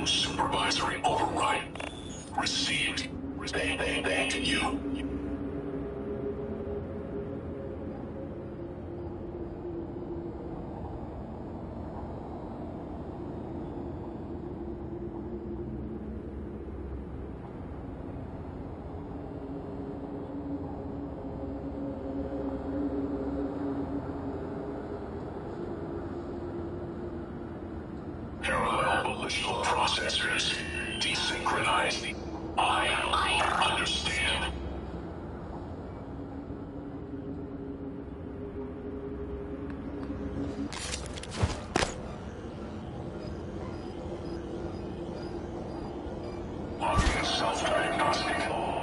Supervisory override. Received. Thank you. Parallel volitional processors desynchronized. I understand. Logging self-diagnostic.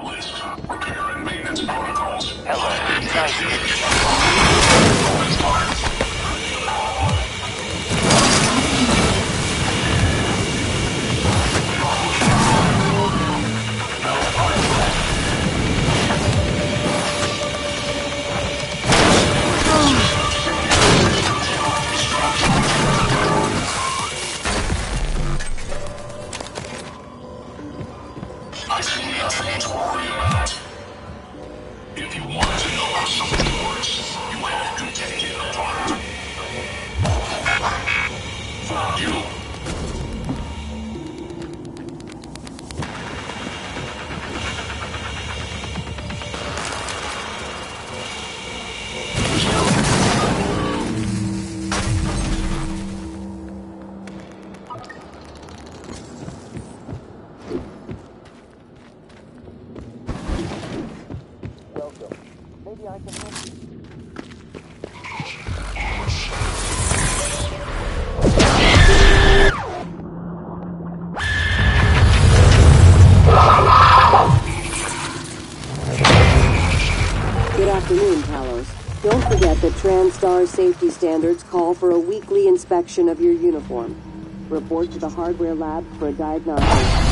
List. Repair and maintenance protocols. Hello. I see nothing to worry about. If you want to know how something works, you have to take it apart. Found you. Welcome. Maybe I can help you. Good afternoon, Talos. Don't forget that TranStar safety standards call for a weekly inspection of your uniform. Report to the hardware lab for a diagnostic.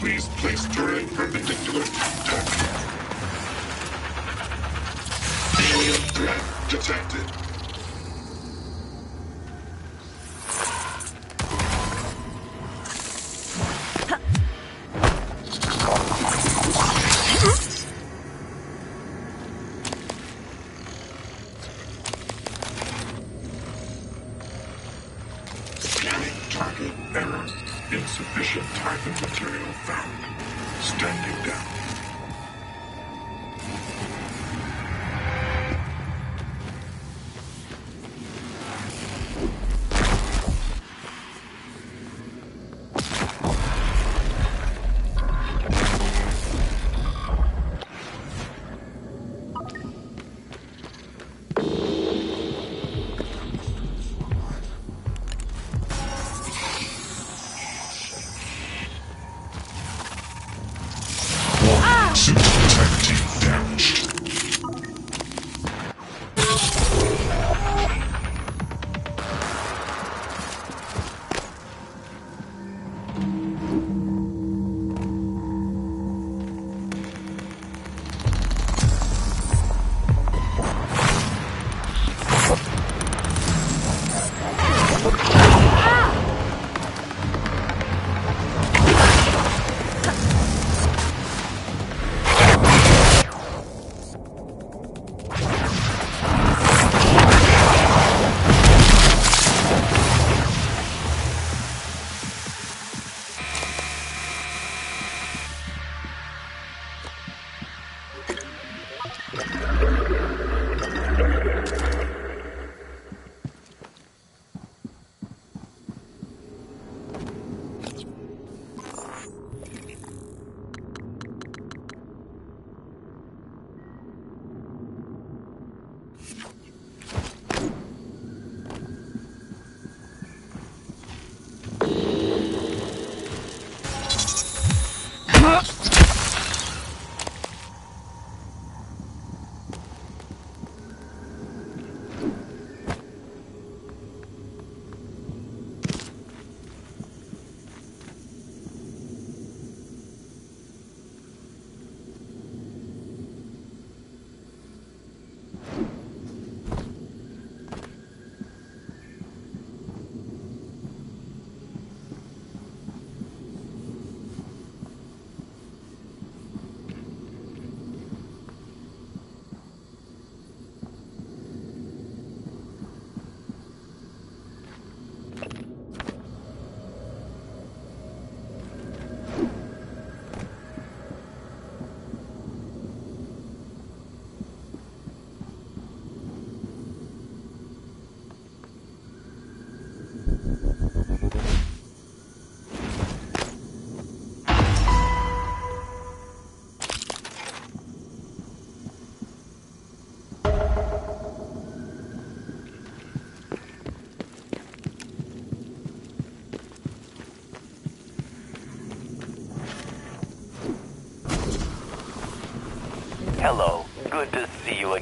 Please place turret perpendicular to deck. Alien threat detected. Scanning target error. Insufficient type of material found. Standing down.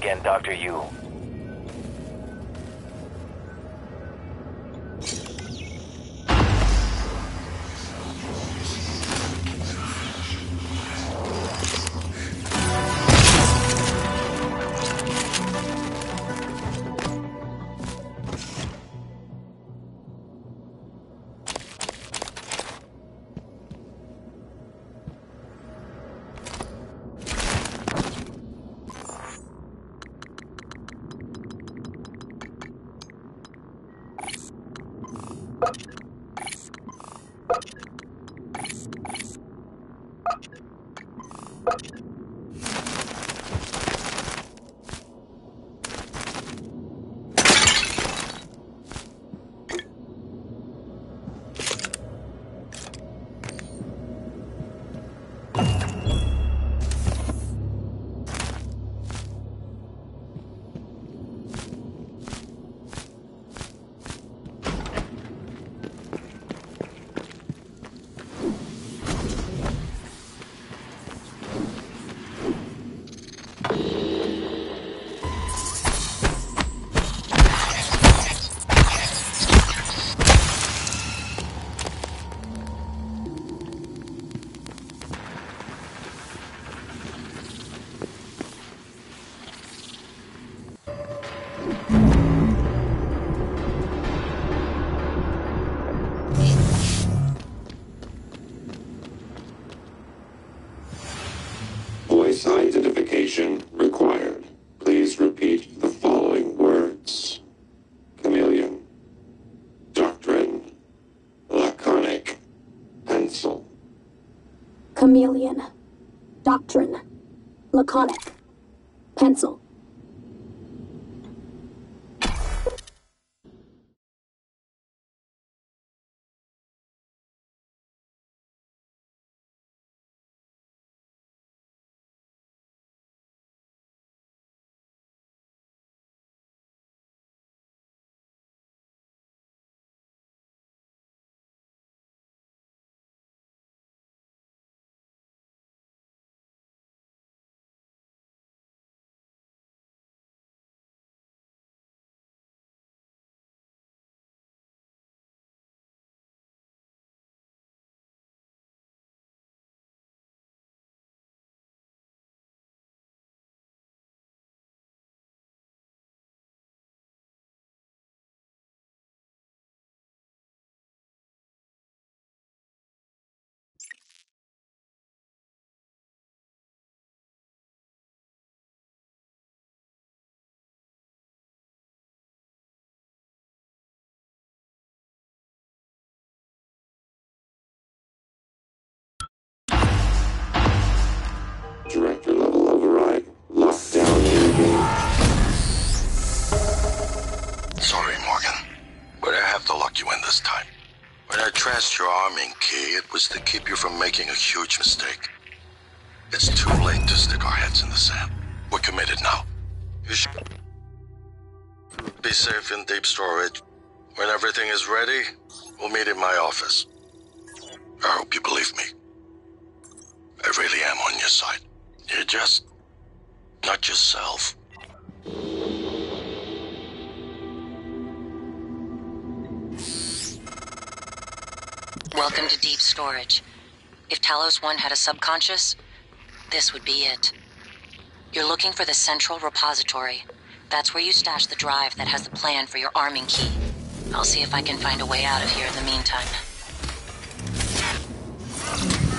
again, Dr. Yu. Voice identification required. Please repeat the following words. Chameleon. Doctrine. Laconic. Pencil. Chameleon. Doctrine. Laconic. Pencil. Director level override. Lockdown engaged. Sorry, Morgan, but I have to lock you in this time. When I traced your arming key, it was to keep you from making a huge mistake. It's too late to stick our heads in the sand. We're committed now. You should be safe in deep storage. When everything is ready, we'll meet in my office. I hope you believe me. I really am on your side. You're just not yourself. Welcome to deep storage. If Talos 1 had a subconscious, this would be it. You're looking for the central repository. That's where you stash the drive that has the plan for your arming key. I'll see if I can find a way out of here in the meantime.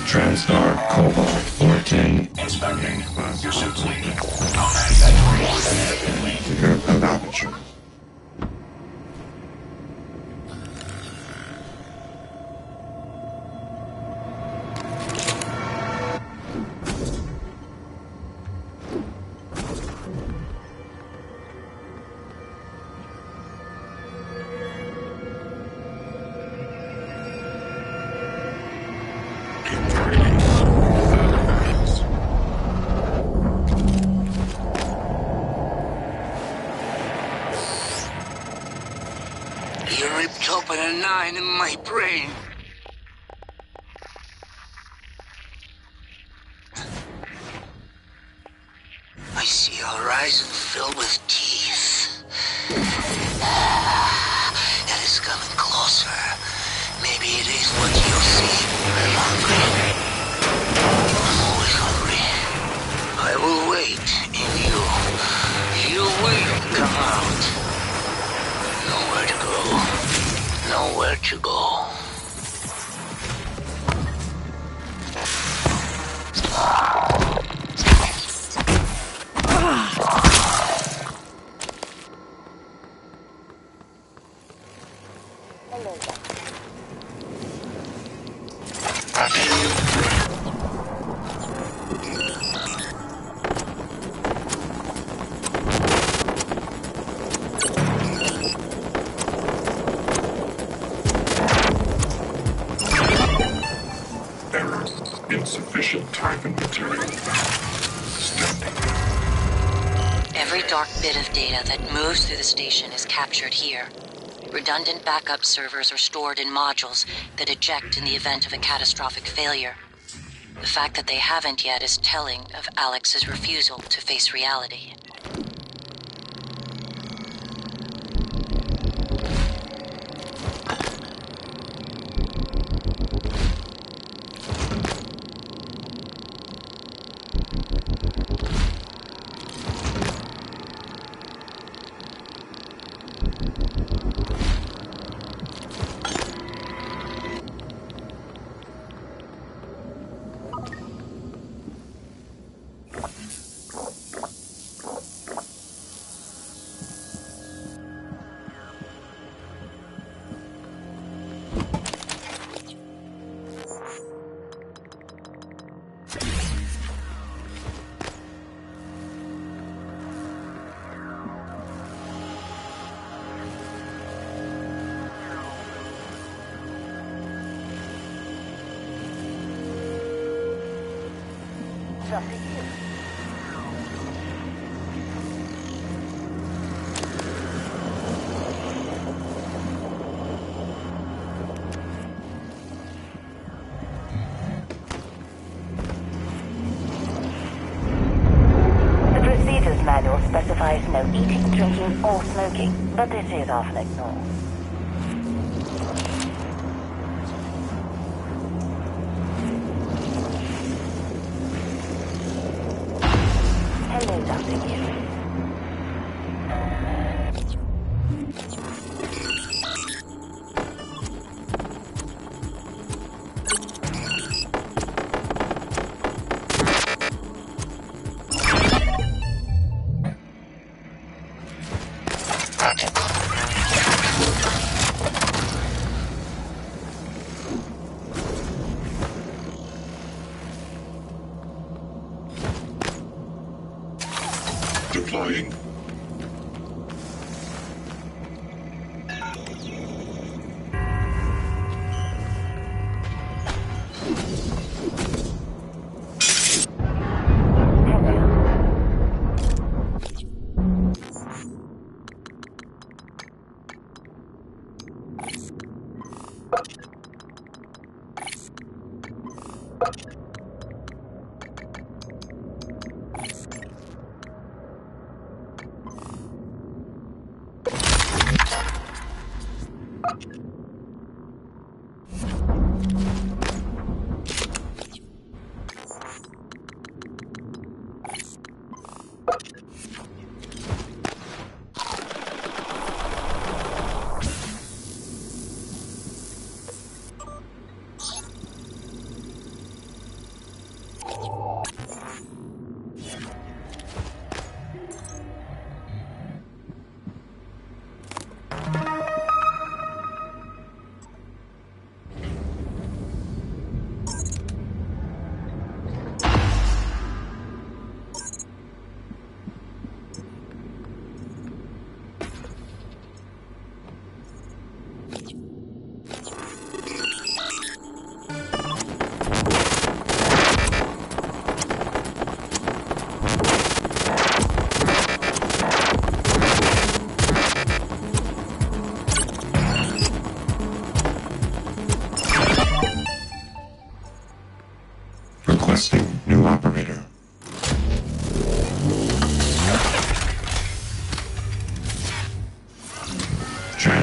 TranStar Cobalt 410. Inspecting. Your suit's leaking. Clear of aperture. You ripped open a 9 in my brain. I see a horizon filled with teeth. It is coming closer. Maybe it is what you see. I'm hungry. I'm always hungry. I will wait in you. You will come out. Nowhere to go. Nowhere to go. Error. Insufficient type and material. Standing. Every dark bit of data that moves through the station is captured here. Redundant backup servers are stored in modules that eject in the event of a catastrophic failure. The fact that they haven't yet is telling of Alex's refusal to face reality. The procedures manual specifies no eating, drinking, or smoking, but this is often ignored. Hello, Dr. Gill. Deploying.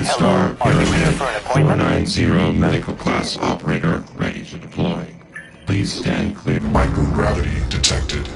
TranStar, Are you here for an appointment? 490 medical class operator ready to deploy. Please stand clear. Microgravity detected.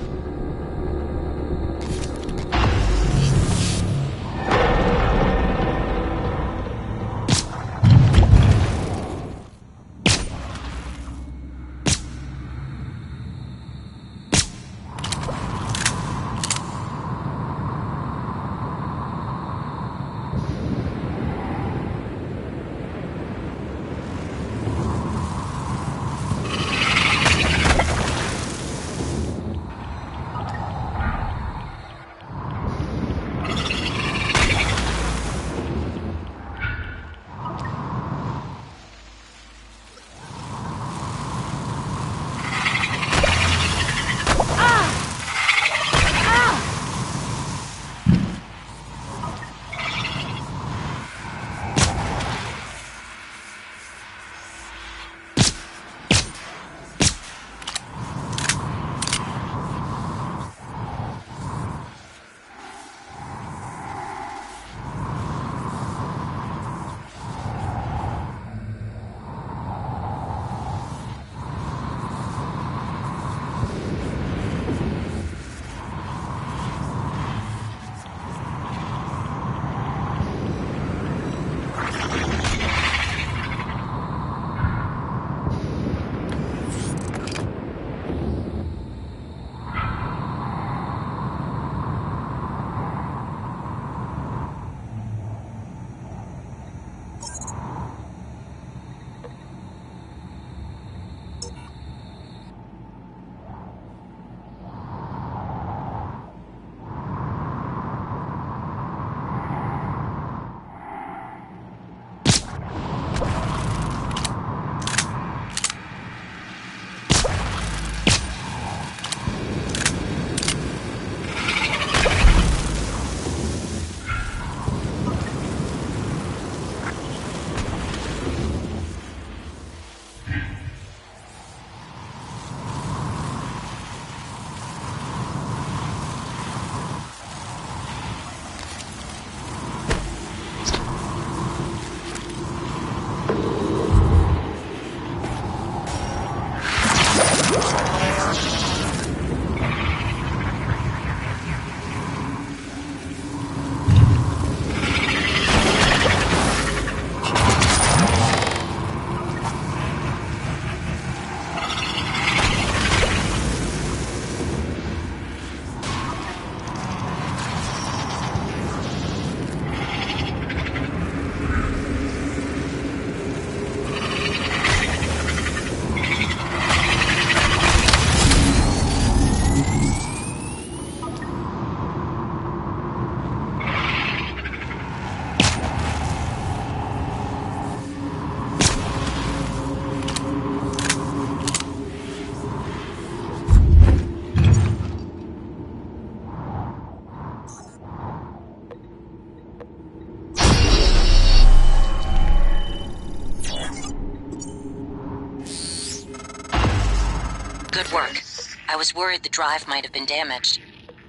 Good work. I was worried the drive might have been damaged.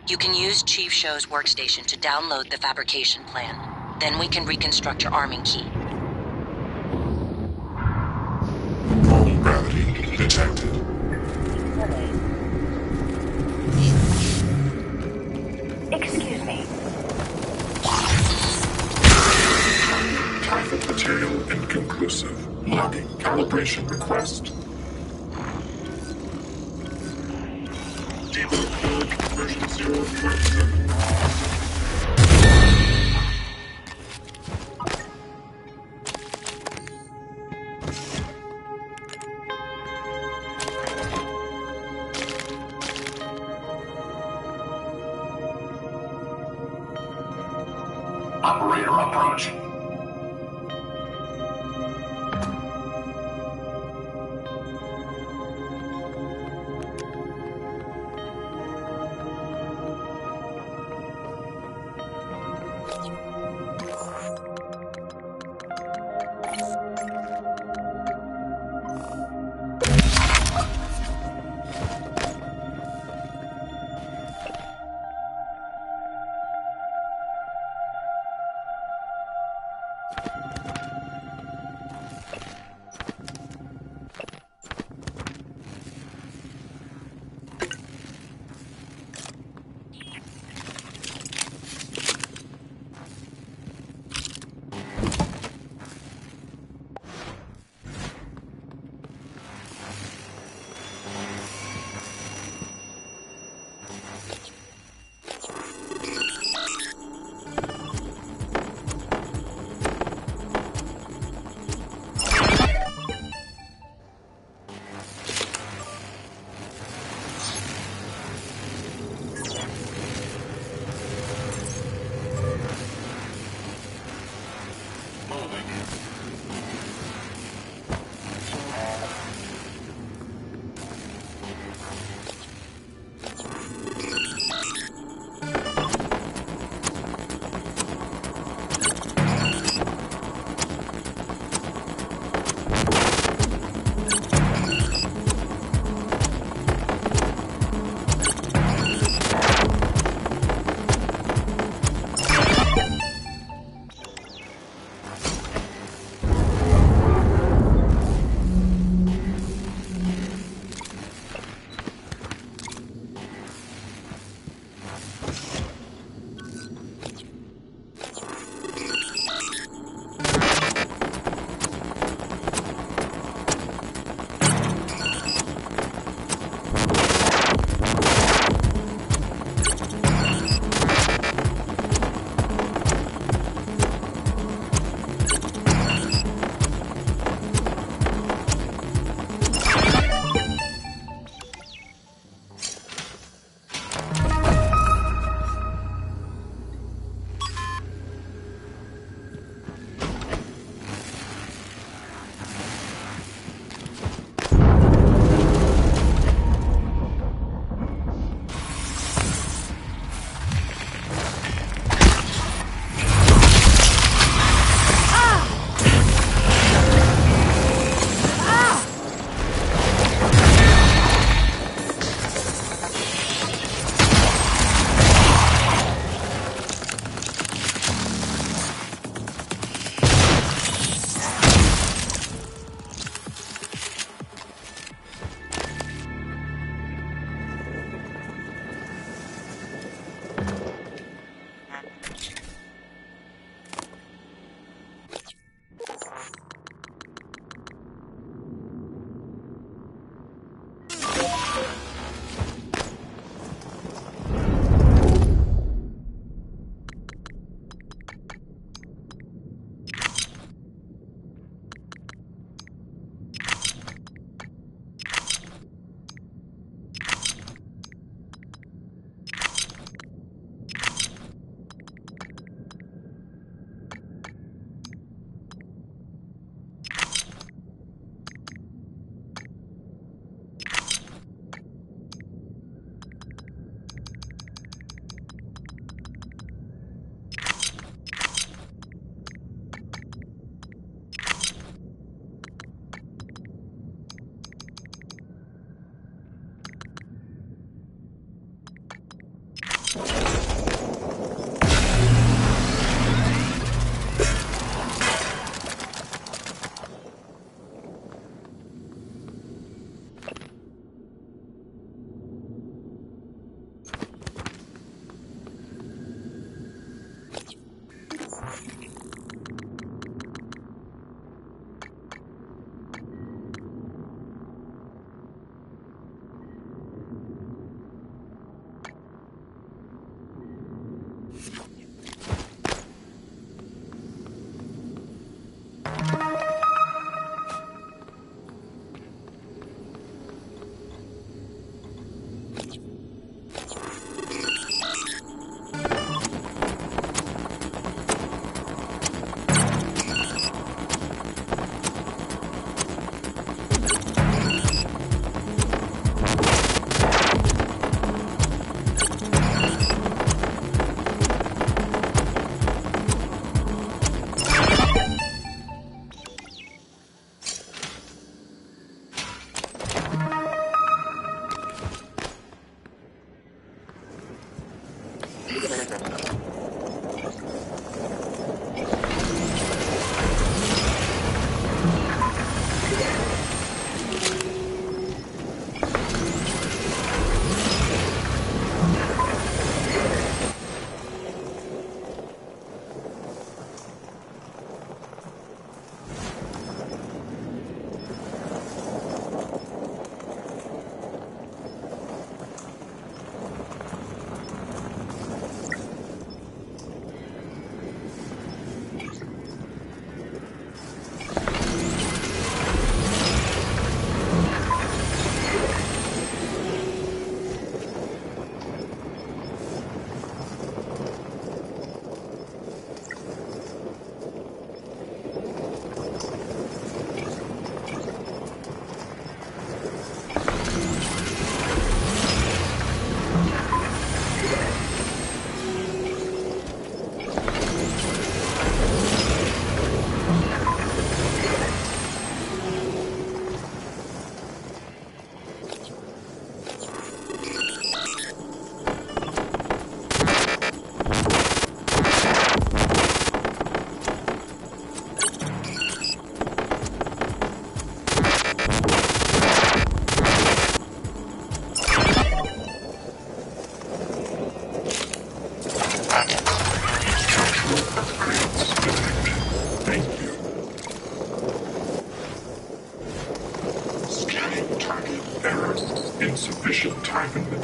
You can use Chief Show's workstation to download the fabrication plan. Then we can reconstruct your arming key. Null gravity detected. Excuse me. Type of material inconclusive. Logging calibration request. Version 0.7. Operator approaching.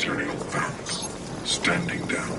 material found. Standing down.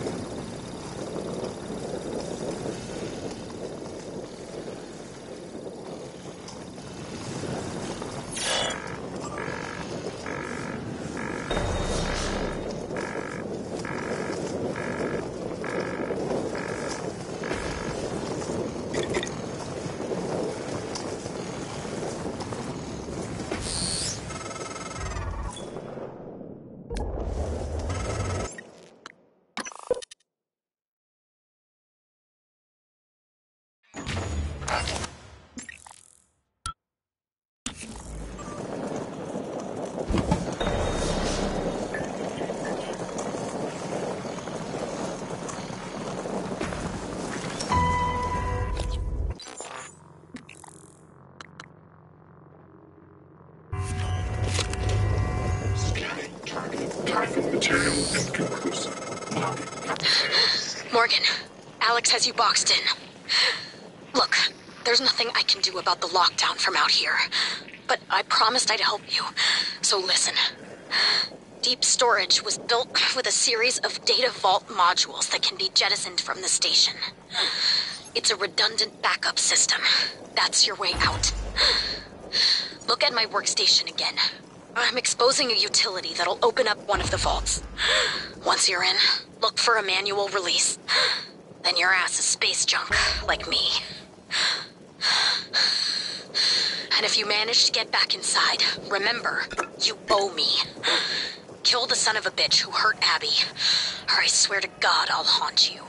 Material inconclusive. Morgan, Alex has you boxed in. Look, there's nothing I can do about the lockdown from out here. But I promised I'd help you. So listen. Deep Storage was built with a series of data vault modules that can be jettisoned from the station. It's a redundant backup system. That's your way out. Look at my workstation again. I'm exposing a utility that'll open up one of the vaults. Once you're in, look for a manual release. Then your ass is space junk, like me. And if you manage to get back inside, remember, you owe me. Kill the son of a bitch who hurt Abby, or I swear to God I'll haunt you.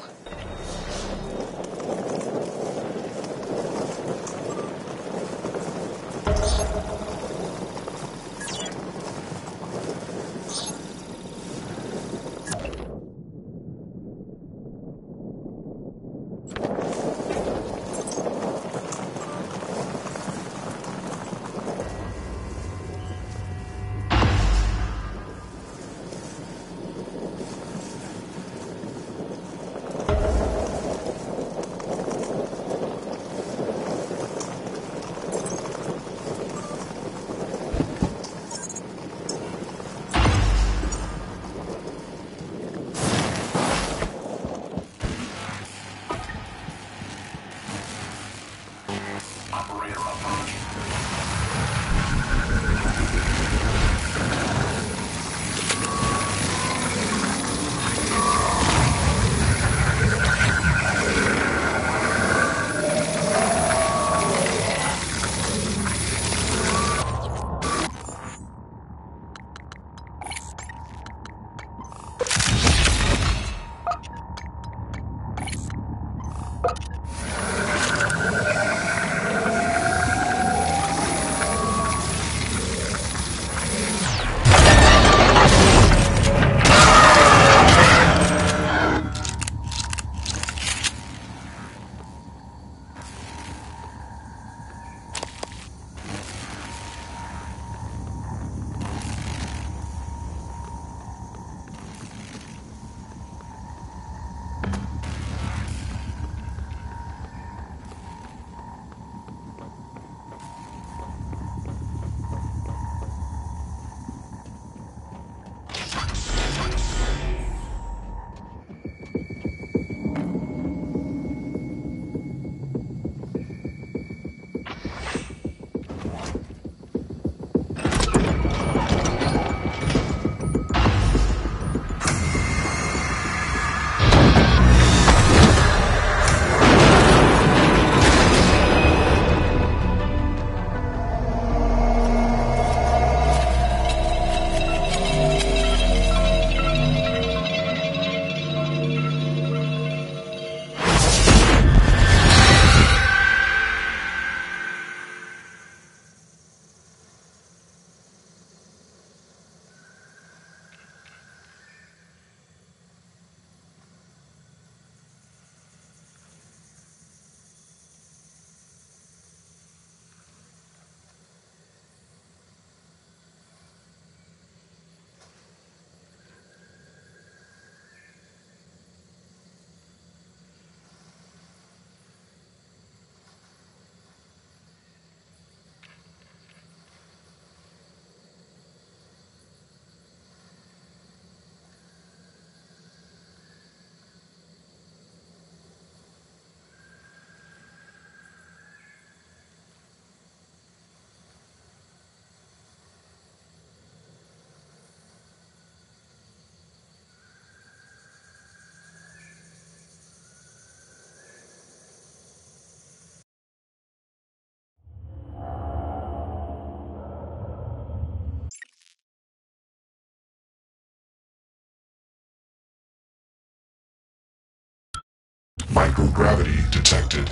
Microgravity detected.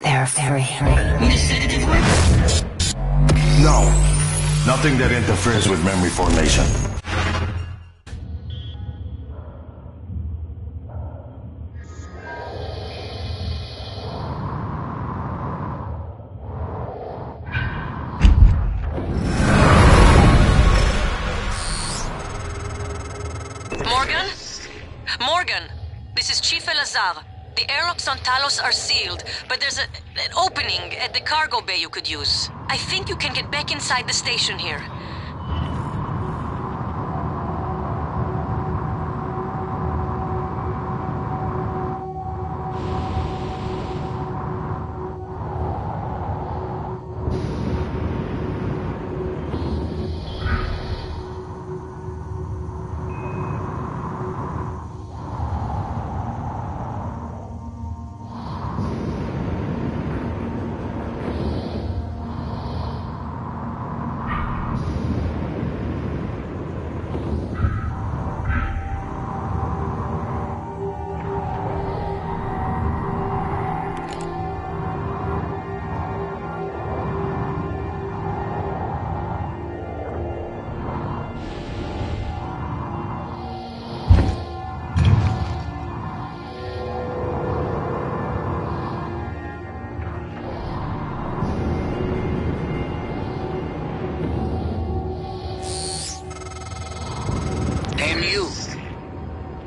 They're free. No. Nothing that interferes with memory formation. Morgan, this is Chief Elazar. The airlocks on Talos are sealed, but there's an opening at the cargo bay you could use. I think you can get back inside the station here.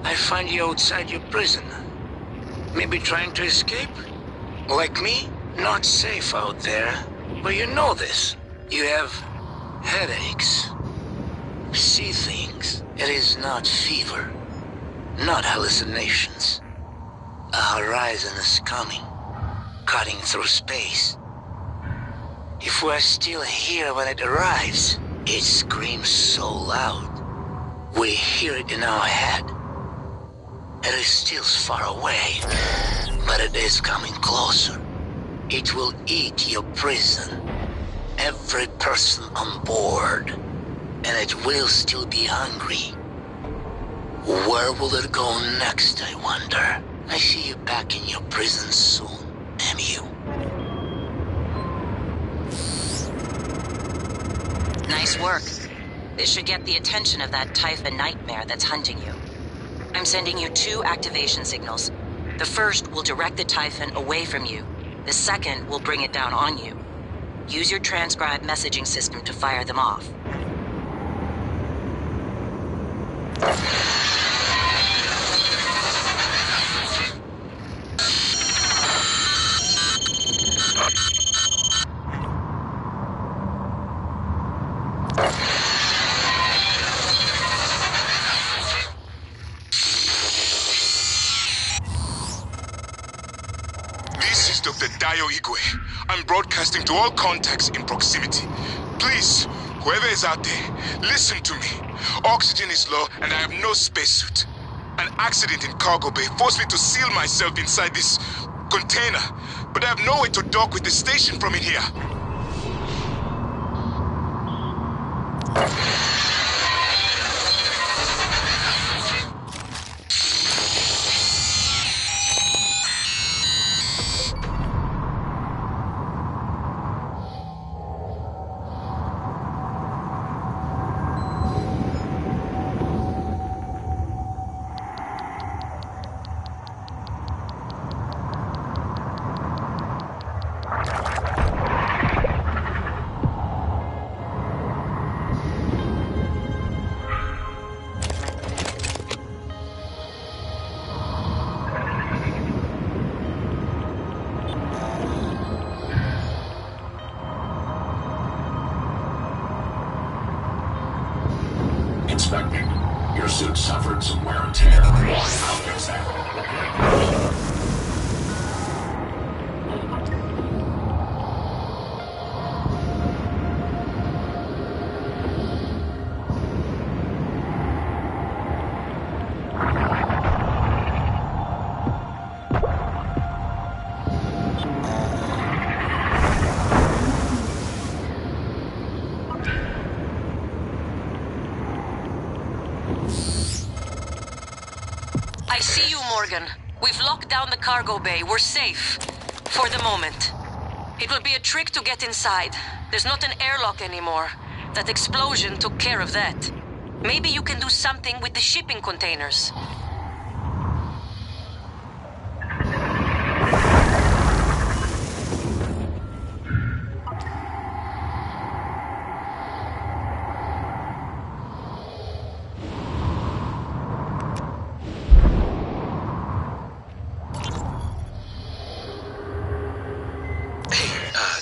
I find you outside your prison. Maybe trying to escape? Like me? Not safe out there. But you know this. You have headaches. See things. It is not fever. Not hallucinations. A horizon is coming. Cutting through space. If we're still here when it arrives, it screams so loud. We hear it in our head. It is still far away, but it is coming closer. It will eat your prison, every person on board, and it will still be hungry. Where will it go next, I wonder? I see you back in your prison soon, MU. Nice work. This should get the attention of that Typhon nightmare that's hunting you. I'm sending you 2 activation signals. The first will direct the Typhon away from you. The second will bring it down on you. Use your transcribe messaging system to fire them off. Dr. Dayo Igwe. I'm broadcasting to all contacts in proximity. Please, whoever is out there, listen to me. Oxygen is low and I have no spacesuit. An accident in cargo bay forced me to seal myself inside this container, but I have no way to dock with the station from in here. Inspecting. Your suit suffered some wear and tear. I'll fix that. I see you, Morgan. We've locked down the cargo bay. We're safe. For the moment. It will be a trick to get inside. There's not an airlock anymore. That explosion took care of that. Maybe you can do something with the shipping containers.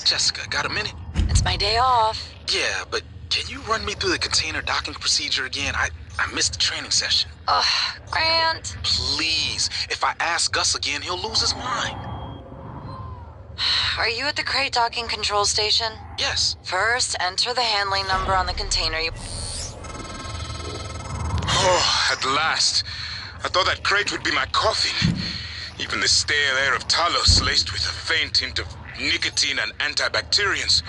Jessica, got a minute? It's my day off. Yeah, but can you run me through the container docking procedure again? I missed the training session. Ugh, Grant. Please. If I ask Gus again, he'll lose his mind. Are you at the crate docking control station? Yes. First, enter the handling number on the container you... Oh, at last. I thought that crate would be my coffin. Even the stale air of Talos laced with a faint hint of nicotine and antibacterians.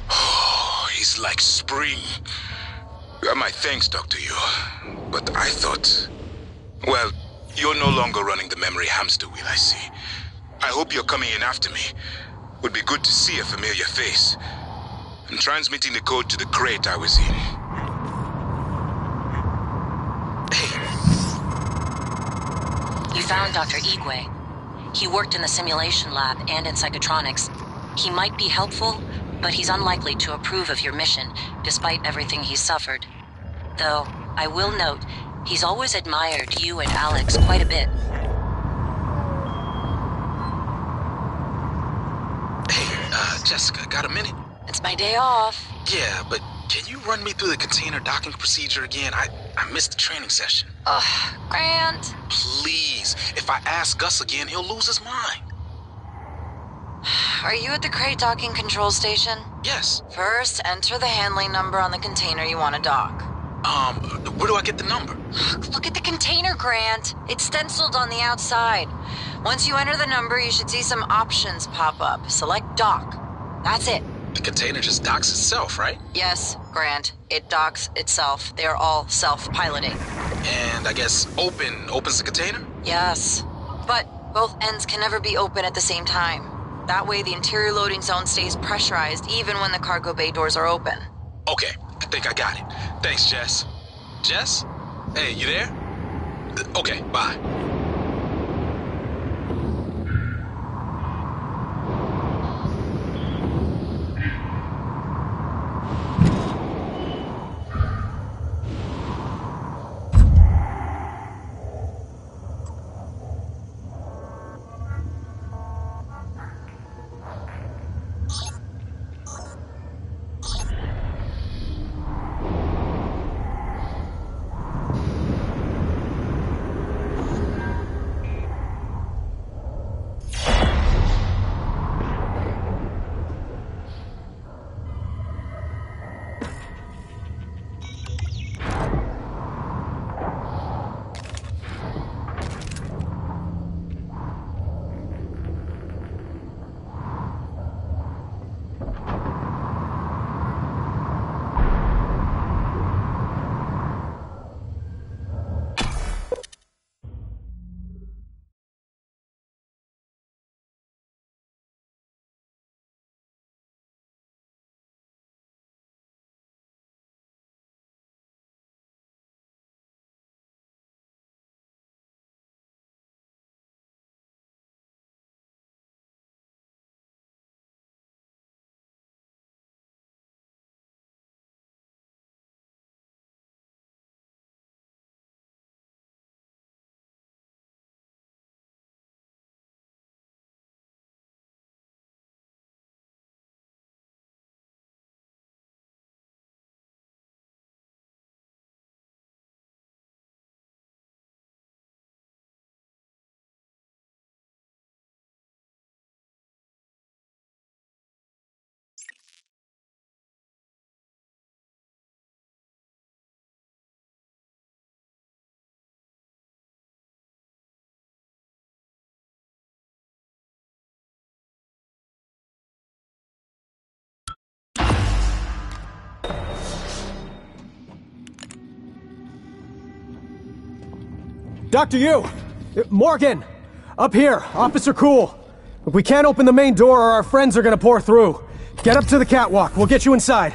Oh, he's like spring. You have my thanks, Dr. Yu. But I thought... Well, you're no longer running the memory hamster wheel, I see. I hope you're coming in after me. Would be good to see a familiar face. I'm transmitting the code to the crate I was in. You found Dr. Igwe. He worked in the simulation lab and in psychotronics. He might be helpful, but he's unlikely to approve of your mission, despite everything he's suffered. Though, I will note, he's always admired you and Alex quite a bit. Jessica, got a minute? It's my day off. Yeah, but can you run me through the container docking procedure again? I missed the training session. Ugh, Grant. Please. If I ask Gus again, he'll lose his mind. Are you at the crate docking control station? Yes. First, enter the handling number on the container you want to dock. Where do I get the number? Look at the container, Grant. It's stenciled on the outside. Once you enter the number, you should see some options pop up. Select dock. That's it. The container just docks itself, right? Yes, Grant. It docks itself. They are all self-piloting. And I guess opens the container? Yes. But both ends can never be open at the same time. That way the interior loading zone stays pressurized even when the cargo bay doors are open. Okay, I think I got it. Thanks, Jess. Jess? Hey, you there? Okay, bye. Dr. Yu! Morgan! Up here, Officer Cool. If we can't open the main door or our friends are gonna pour through. Get up to the catwalk, we'll get you inside.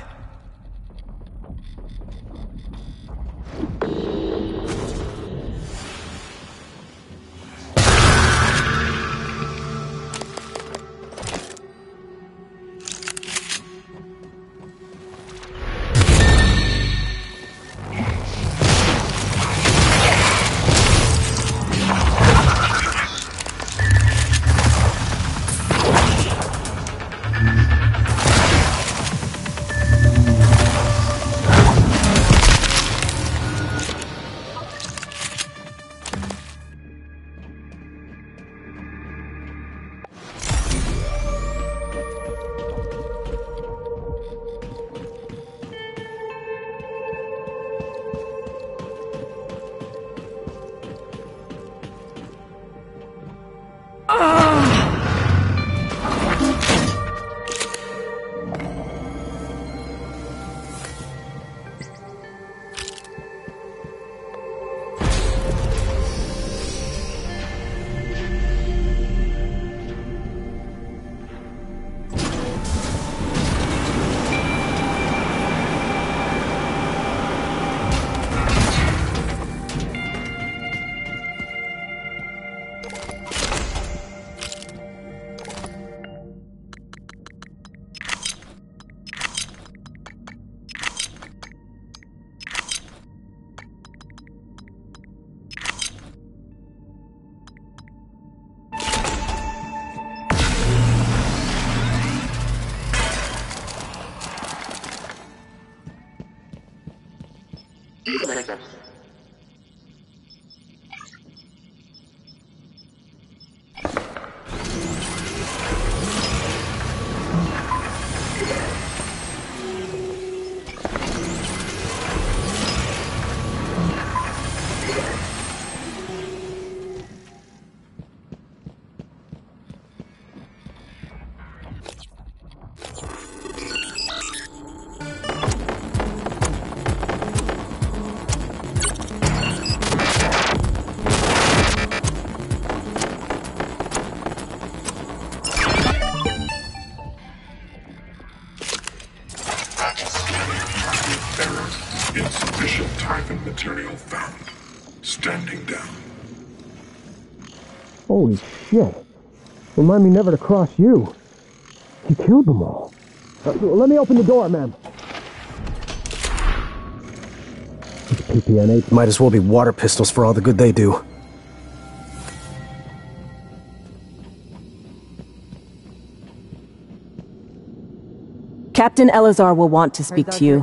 Material found. Standing down. Holy shit. Remind me never to cross you. He killed them all. Let me open the door, ma'am. These PPN-8 might as well be water pistols for all the good they do. Captain Elazar will want to speak to you.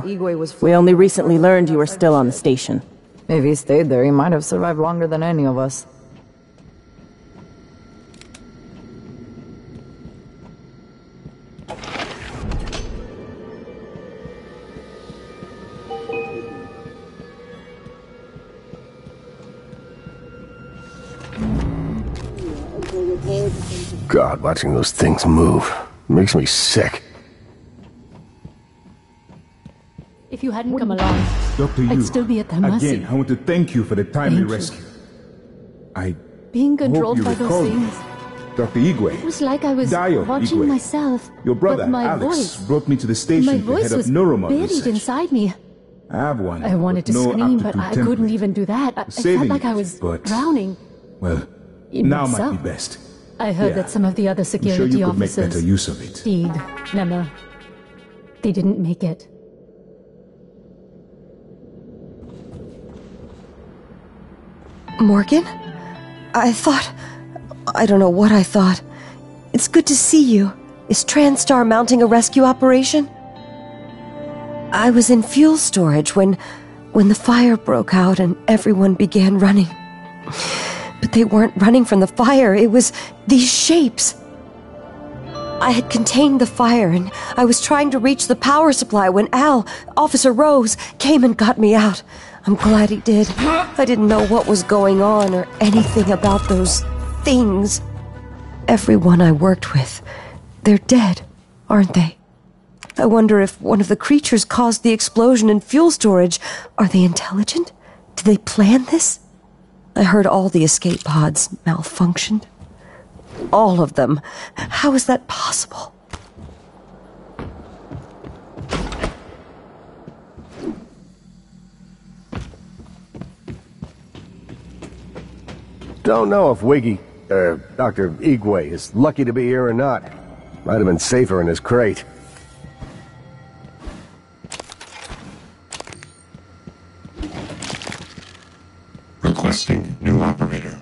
We only recently learned you were still on the station. If he stayed there, he might have survived longer than any of us. God, watching those things move makes me sick. If you hadn't come along, I'd still be at their mercy. Again, I want to thank you for the timely rescue. Being controlled by those things. Dr. Igwe. It was like I was Dio watching Igwe. myself. Your brother, but my Alex, voice, brought me to the station my to voice head up was neuromod buried research. inside me. I have one. I wanted to no scream, but aptitude I temporary. couldn't even do that. I felt like I was drowning. Well, In now myself. might be best. I heard that some of the other I'm security sure you could officers, make better use of it. Steed, Nemma, they didn't make it. Morgan? I don't know what I thought. It's good to see you. Is TranStar mounting a rescue operation? I was in fuel storage when the fire broke out and everyone began running. But they weren't running from the fire, it was these shapes. I had contained the fire and I was trying to reach the power supply when Officer Rose, came and got me out. I'm glad he did. I didn't know what was going on or anything about those things. Everyone I worked with, they're dead, aren't they? I wonder if one of the creatures caused the explosion in fuel storage. Are they intelligent? Did they plan this? I heard all the escape pods malfunctioned. All of them. How is that possible? Don't know if Dr. Igwe is lucky to be here or not. Might have been safer in his crate. Requesting new operator.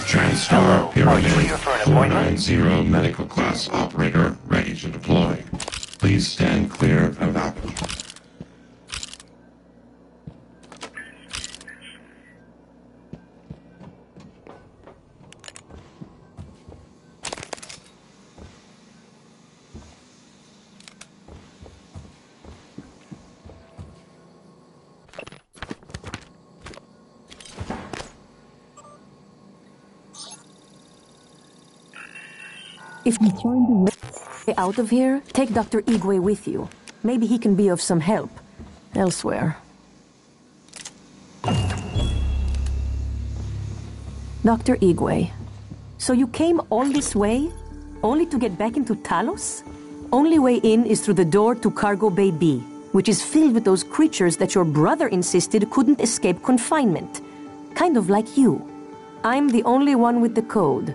TranStar Pyramid 490 medical class operator ready to deploy. Please stand clear of applicant. If you find a way out of here, take Dr. Igwe with you. Maybe he can be of some help elsewhere. Dr. Igwe, so you came all this way, only to get back into Talos? Only way in is through the door to Cargo Bay B, which is filled with those creatures that your brother insisted couldn't escape confinement. Kind of like you. I'm the only one with the code.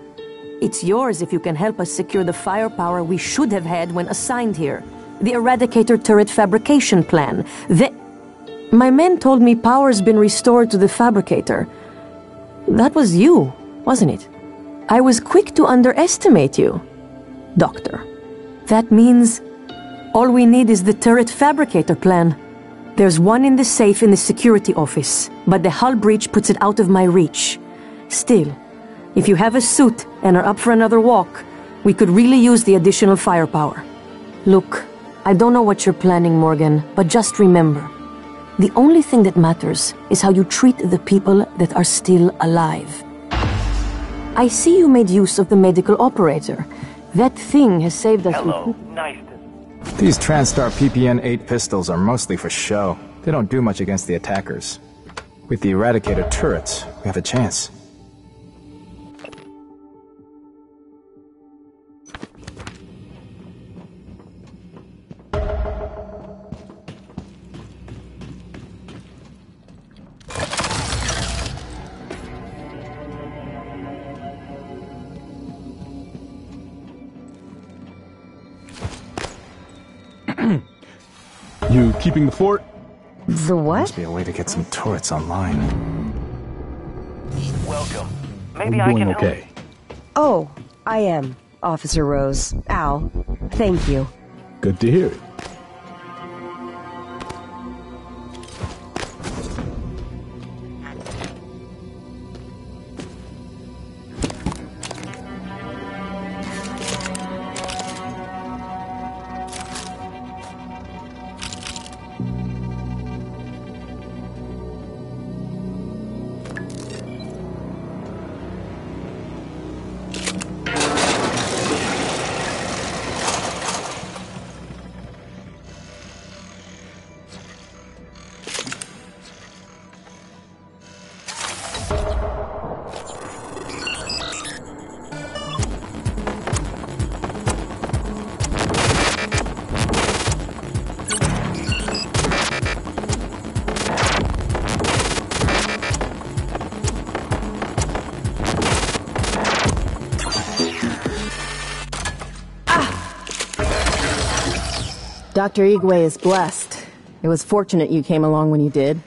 It's yours if you can help us secure the firepower we should have had when assigned here. The Eradicator turret fabrication plan. My men told me power's been restored to the fabricator. That was you, wasn't it? I was quick to underestimate you, Doctor. That means all we need is the turret fabricator plan. There's one in the safe in the security office, but the hull breach puts it out of my reach. Still, if you have a suit and are up for another walk, we could really use the additional firepower. Look, I don't know what you're planning, Morgan, but just remember, the only thing that matters is how you treat the people that are still alive. I see you made use of the medical operator. That thing has saved us. Hello, nice to... These TranStar PPN-8 pistols are mostly for show. They don't do much against the attackers. With the Eradicator turrets, we have a chance. You keeping the fort? The what? Must be a way to get some turrets online. Welcome. I'm Maybe I doing can okay. help. Oh, I am, Officer Rose. Al, thank you. Good to hear it. Dr. Igwe is blessed. It was fortunate you came along when you did.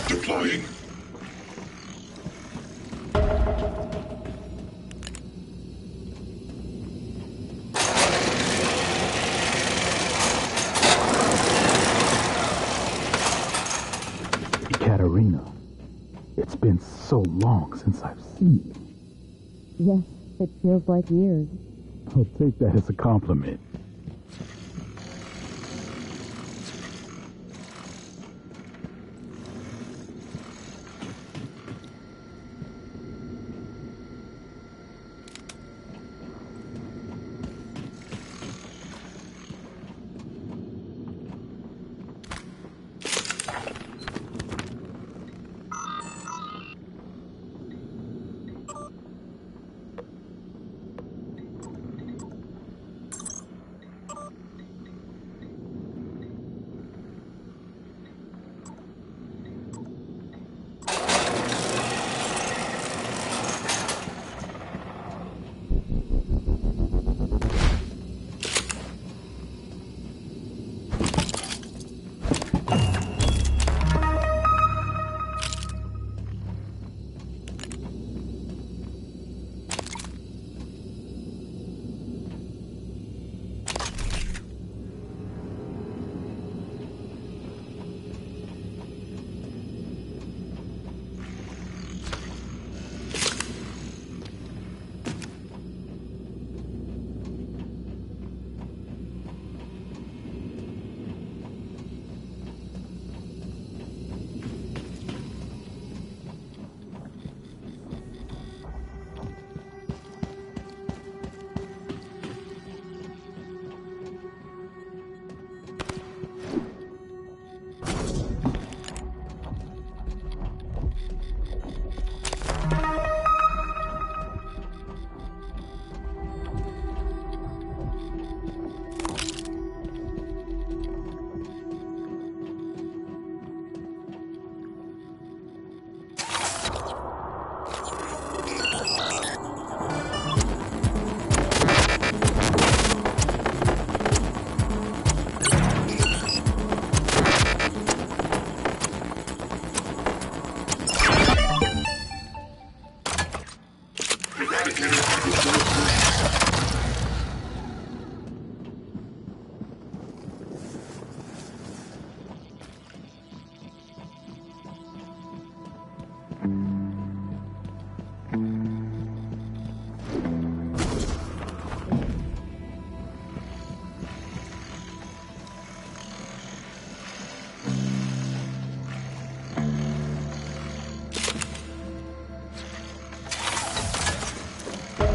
Deploying. Ekaterina, it's been so long since I've seen you. Yes, it feels like years. I'll take that as a compliment.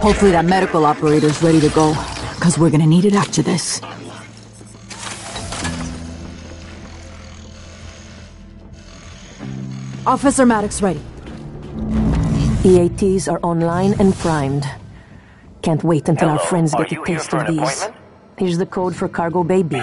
Hopefully that medical operator's ready to go, because we're gonna need it after this. Officer Maddox ready. EATs are online and primed. Can't wait until our friends get a taste of these. Here's the code for Cargo Bay B.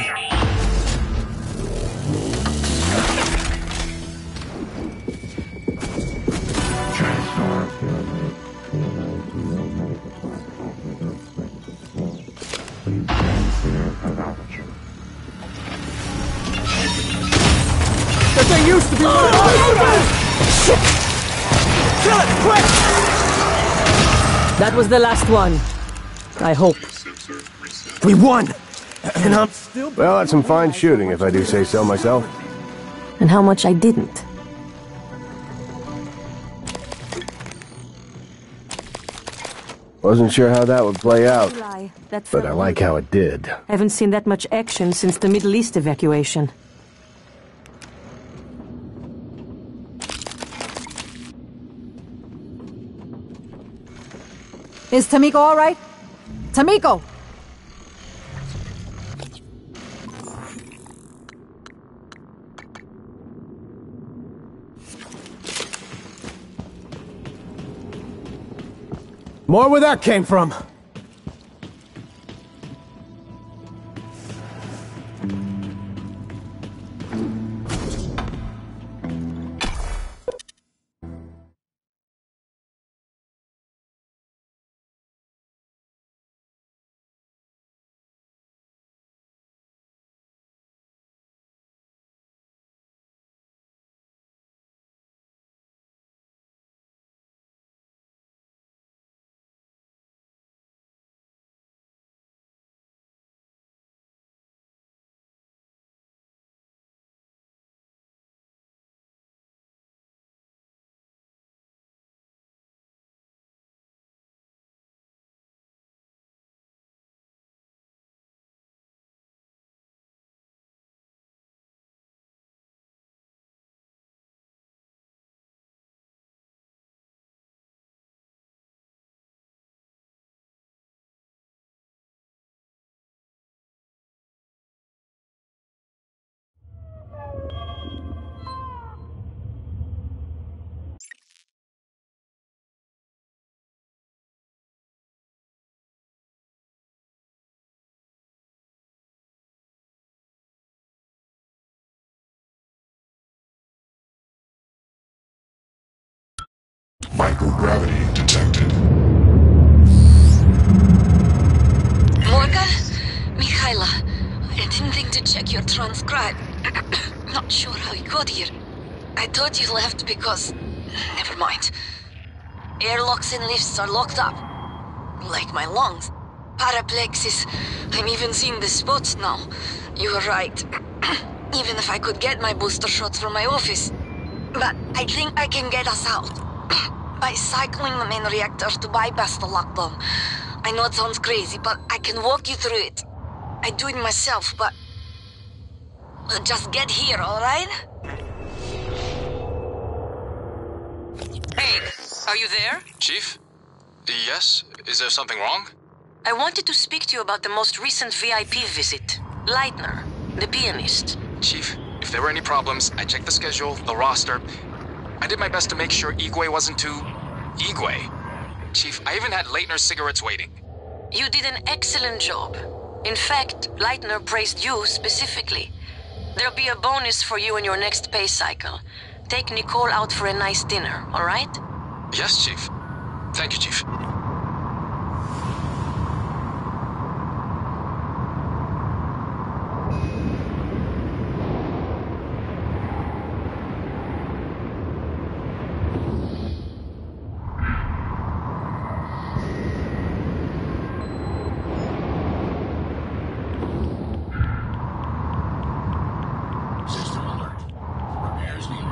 That they used to be one of us! Shit! Kill it, quick! That was the last one. I hope. We won! And I'm still... Well, that's some fine shooting, if I do say so myself. And how much I didn't. Wasn't sure how that would play out, but I like how it did. Haven't seen that much action since the Middle East evacuation. Is Tamiko all right? Tamiko! More where that came from. Microgravity detected. Morgan? Mikhaila, I didn't think to check your transcribe. Not sure how you got here. I thought you left because... Never mind. Airlocks and lifts are locked up. Like my lungs. Paraplexis. I'm even seeing the spots now. You were right. Even if I could get my booster shots from my office. But I think I can get us out. By cycling the main reactor to bypass the lockdown. I know it sounds crazy, but I can walk you through it. I do it myself, but... just get here, alright? Hey, are you there? Chief? Yes? Is there something wrong? I wanted to speak to you about the most recent VIP visit. Leitner, the pianist. Chief, if there were any problems, I checked the schedule, the roster. I did my best to make sure Igwe wasn't too... Igwe? Chief, I even had Leitner's cigarettes waiting. You did an excellent job. In fact, Leitner praised you specifically. There'll be a bonus for you in your next pay cycle. Take Nicole out for a nice dinner, all right? Yes, Chief. Thank you, Chief. System alert. Repairs needed.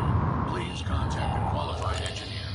Please contact a qualified engineer.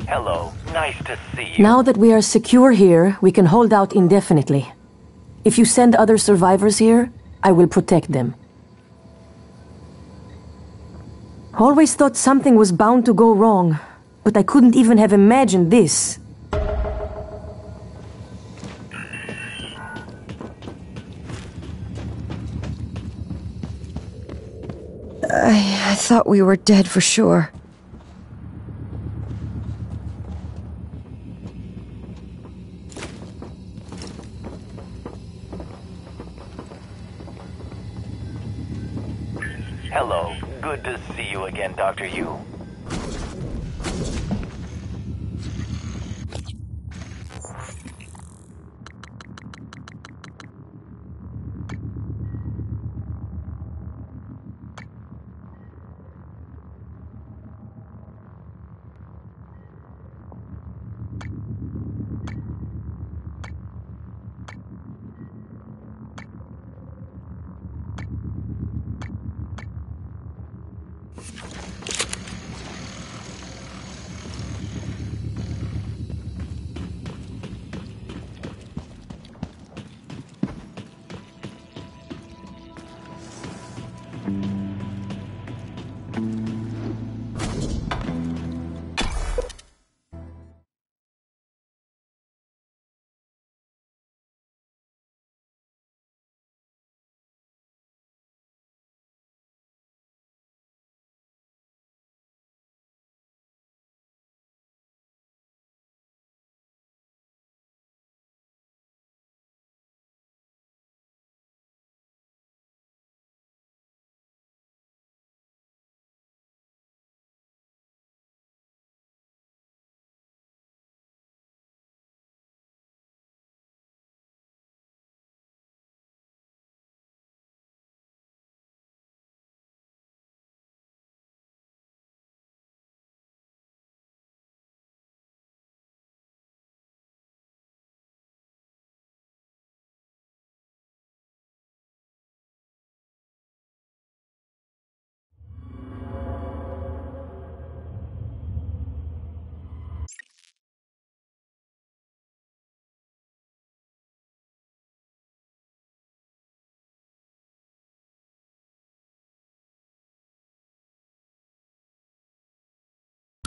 Hello, nice to see you. Now that we are secure here, we can hold out indefinitely. If you send other survivors here, I will protect them. Always thought something was bound to go wrong, but I couldn't even have imagined this. I thought we were dead for sure. Hello, good to see you again, Dr. Yu.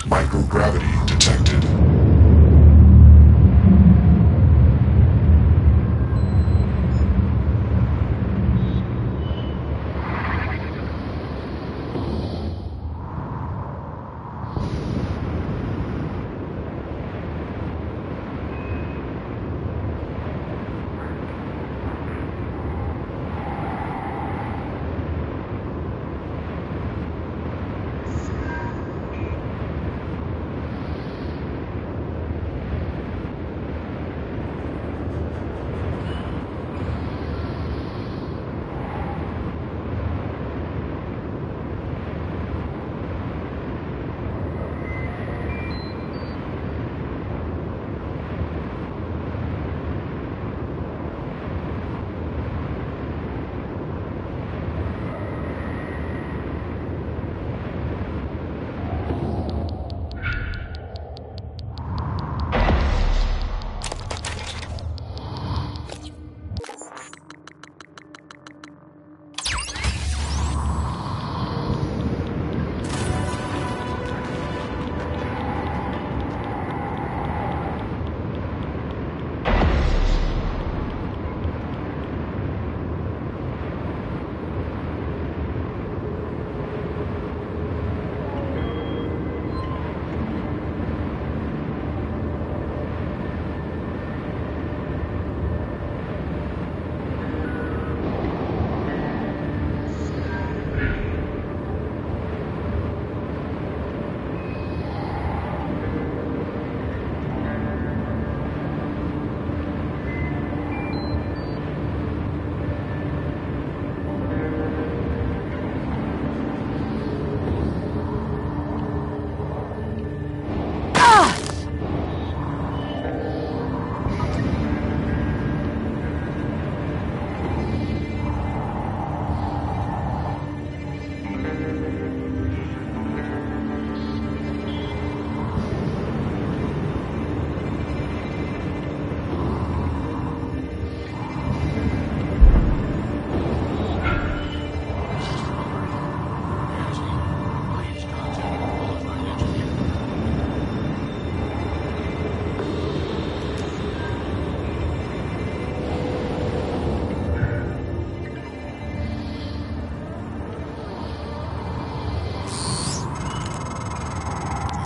Microgravity detected.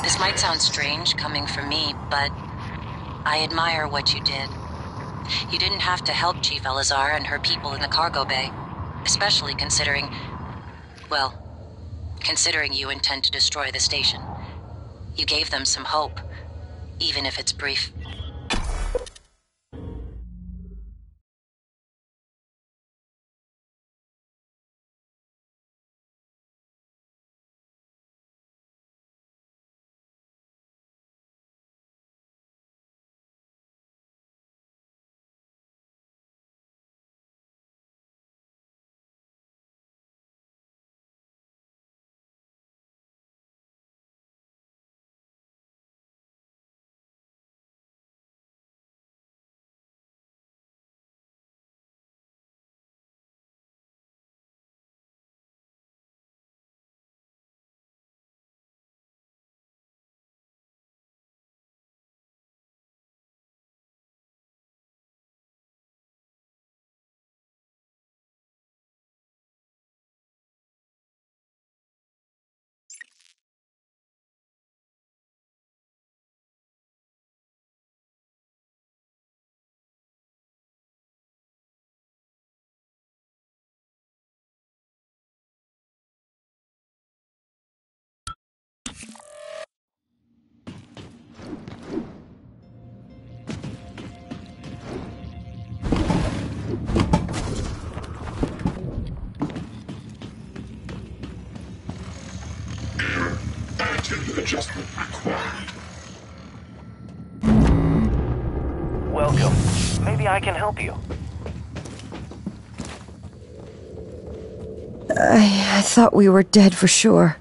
This might sound strange coming from me, but I admire what you did. You didn't have to help Chief Elazar and her people in the cargo bay, especially considering you intend to destroy the station. You gave them some hope, even if it's brief. Adjustment required. Welcome. Maybe I can help you. I thought we were dead for sure.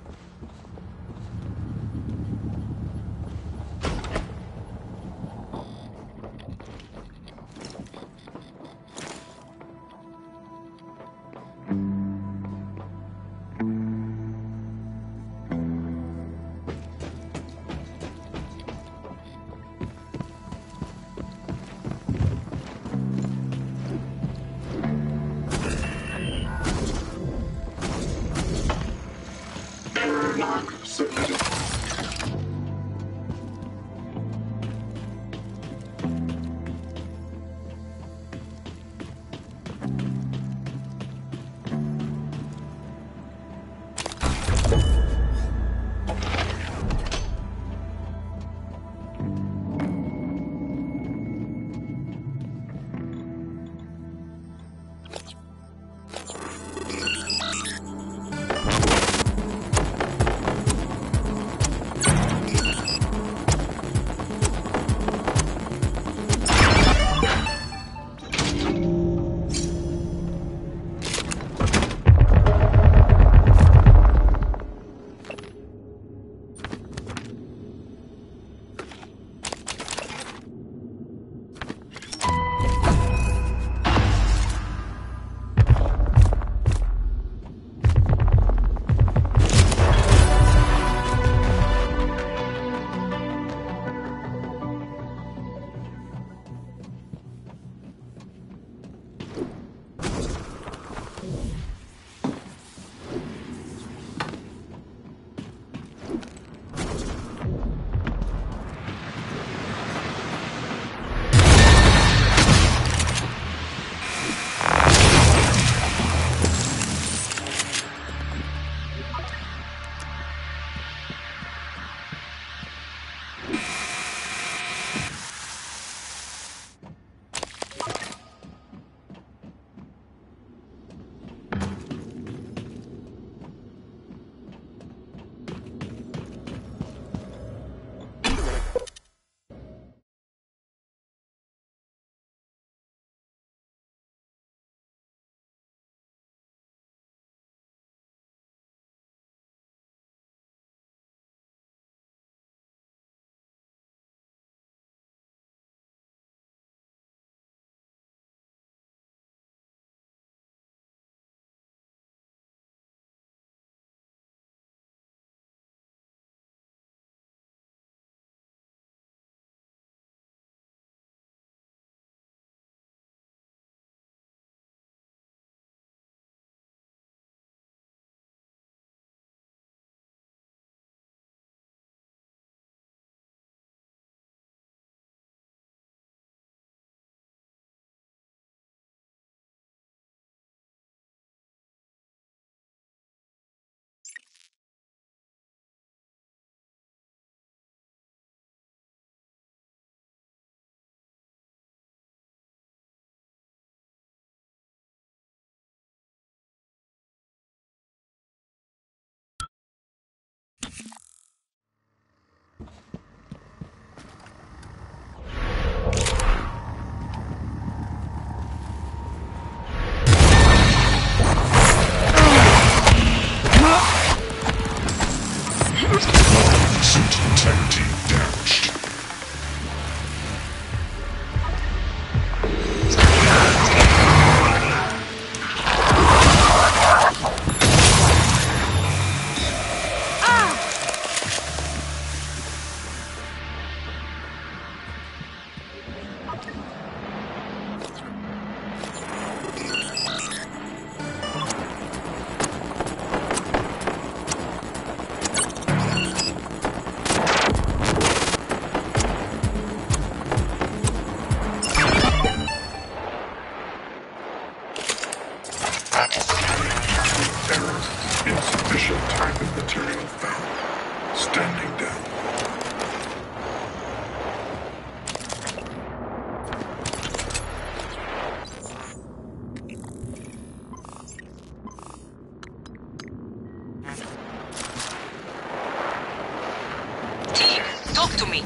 Talk to me.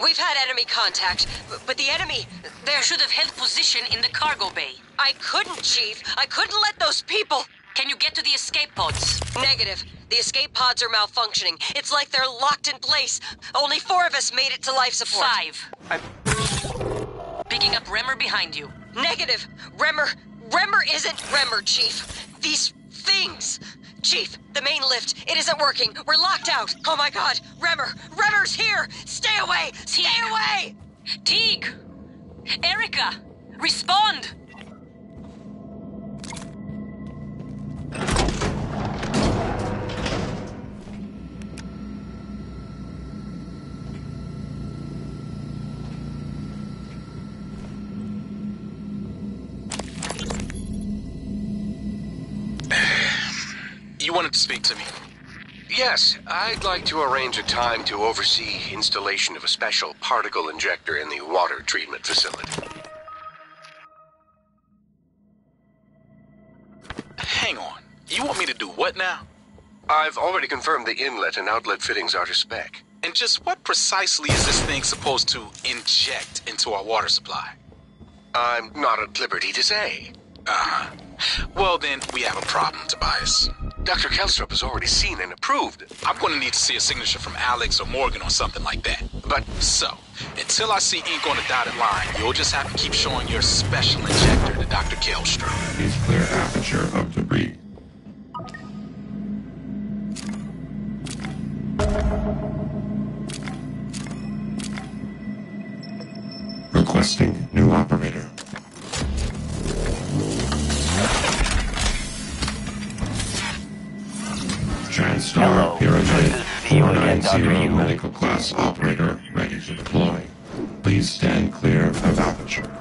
We've had enemy contact, but the enemy, You should have held position in the cargo bay. I couldn't, Chief. I couldn't let those people... Can you get to the escape pods? Negative. The escape pods are malfunctioning. It's like they're locked in place. Only 4 of us made it to life support. 5. Picking up Remmer behind you. Negative. Remmer isn't Remmer, Chief. These things. Chief, the main lift, it isn't working. We're locked out. Oh my god. Remmer's here. Stay away. Stay away. Teague! Erica! Respond! You wanted to speak to me? Yes, I'd like to arrange a time to oversee installation of a special particle injector in the water treatment facility. Hang on. You want me to do what now? I've already confirmed the inlet and outlet fittings are to spec. And just what precisely is this thing supposed to inject into our water supply? I'm not at liberty to say. Uh-huh. Well, then, we have a problem, Tobias. Dr. Kelstrup has already seen and approved. I'm going to need to see a signature from Alex or Morgan or something like that. But, so, until I see ink on the dotted line, you'll just have to keep showing your special injector to Dr. Kelstrup. Please clear aperture of debris. Requesting new operator. TranStar Pyramid 490 medical class operator ready to deploy. Please stand clear of aperture.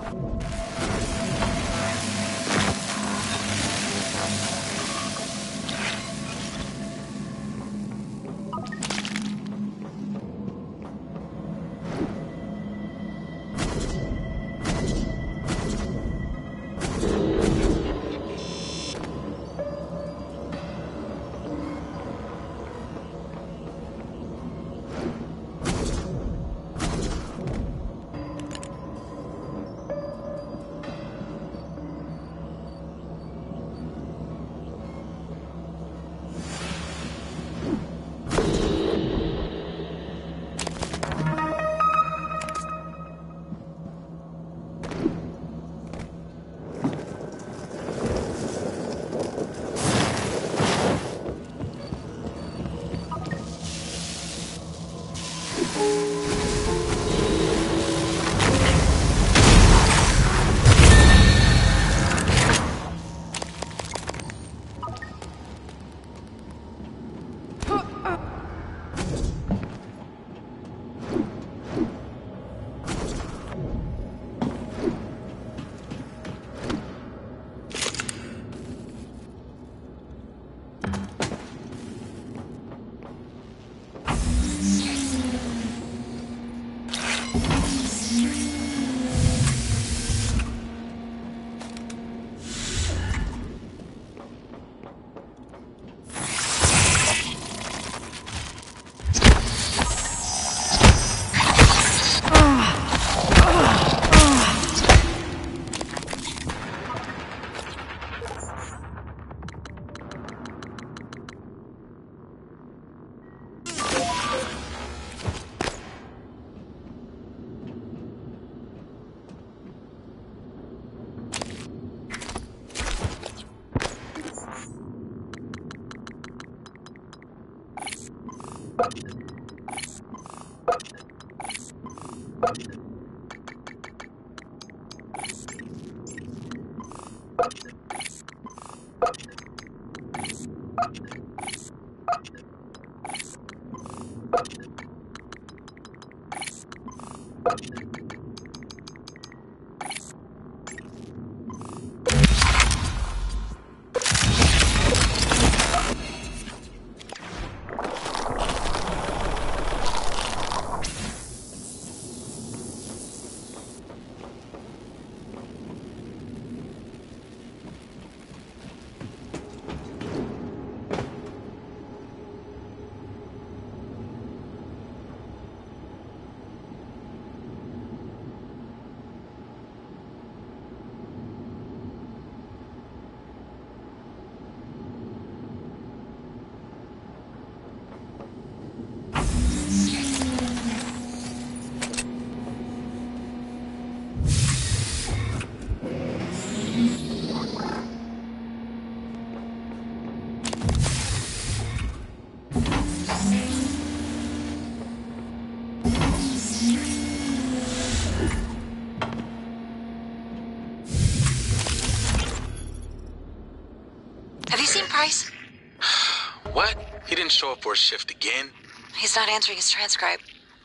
didn't show up for a shift again? He's not answering his transcribe.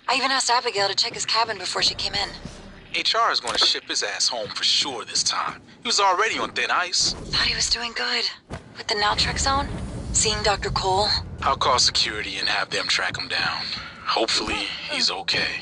I even asked Abigail to check his cabin before she came in. HR is going to ship his ass home for sure this time. He was already on thin ice. Thought he was doing good. With the Naltrek zone? Seeing Dr. Cole? I'll call security and have them track him down. Hopefully, he's okay.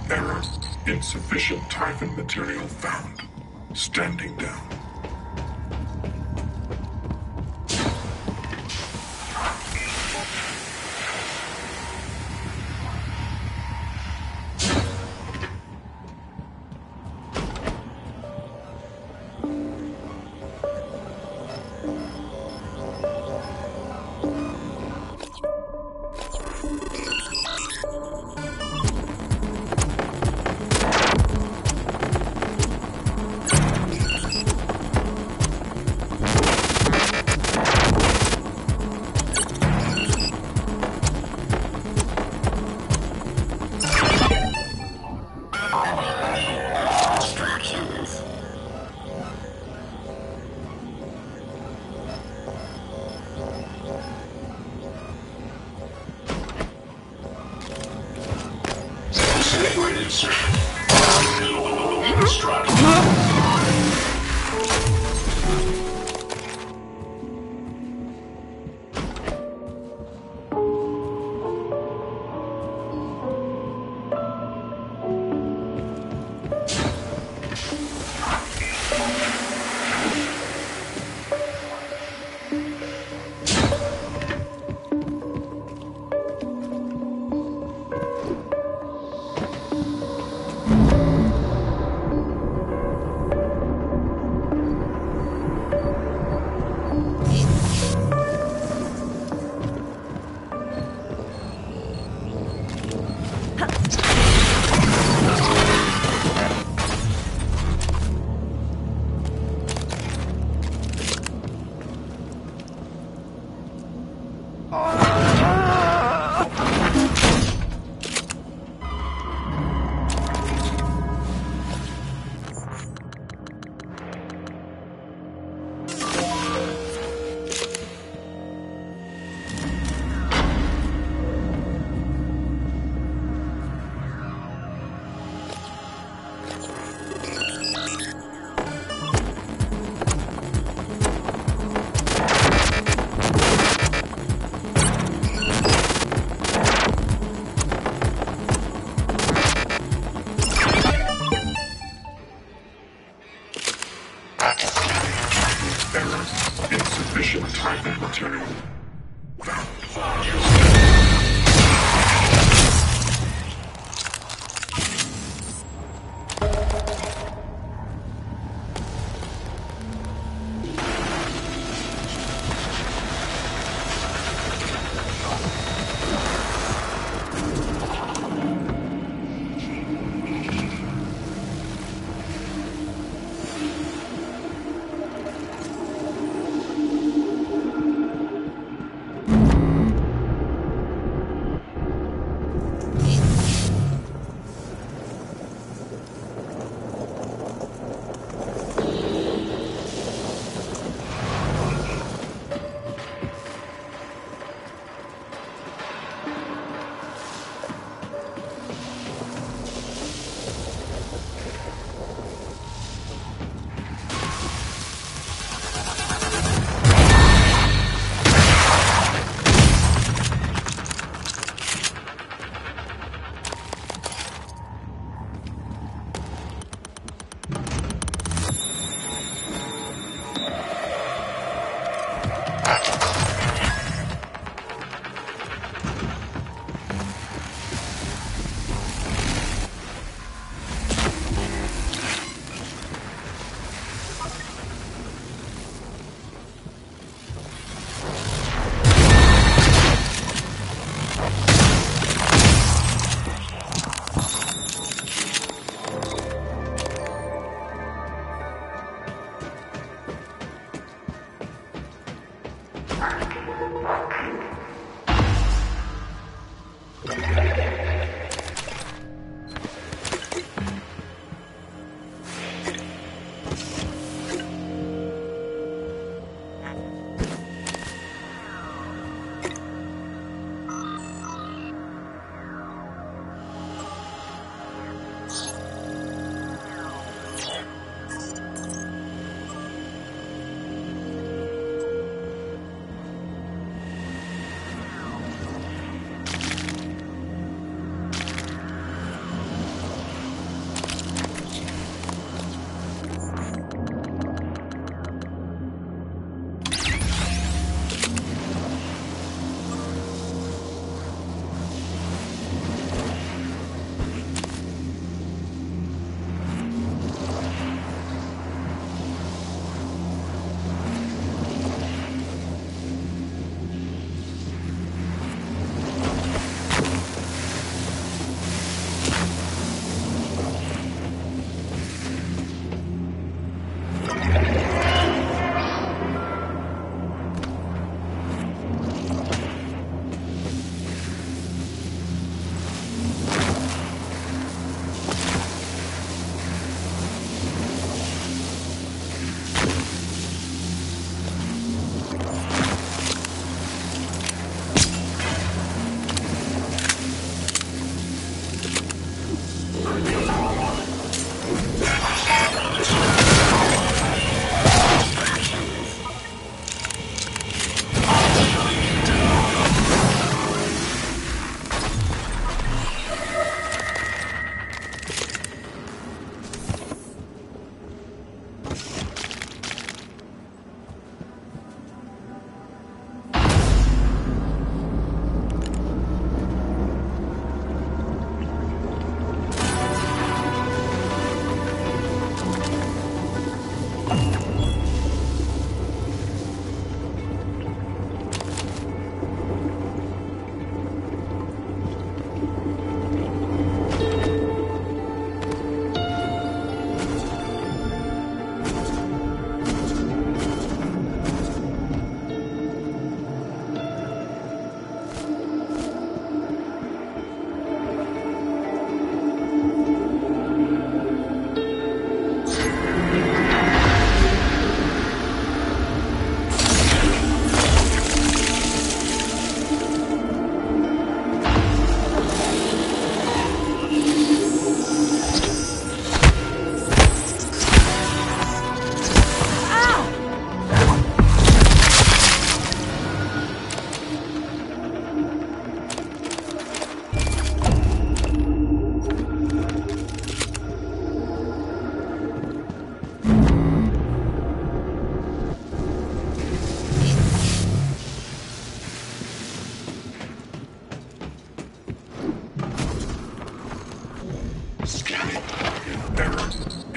Error. Insufficient Typhon material found. Standing down. Laboratory.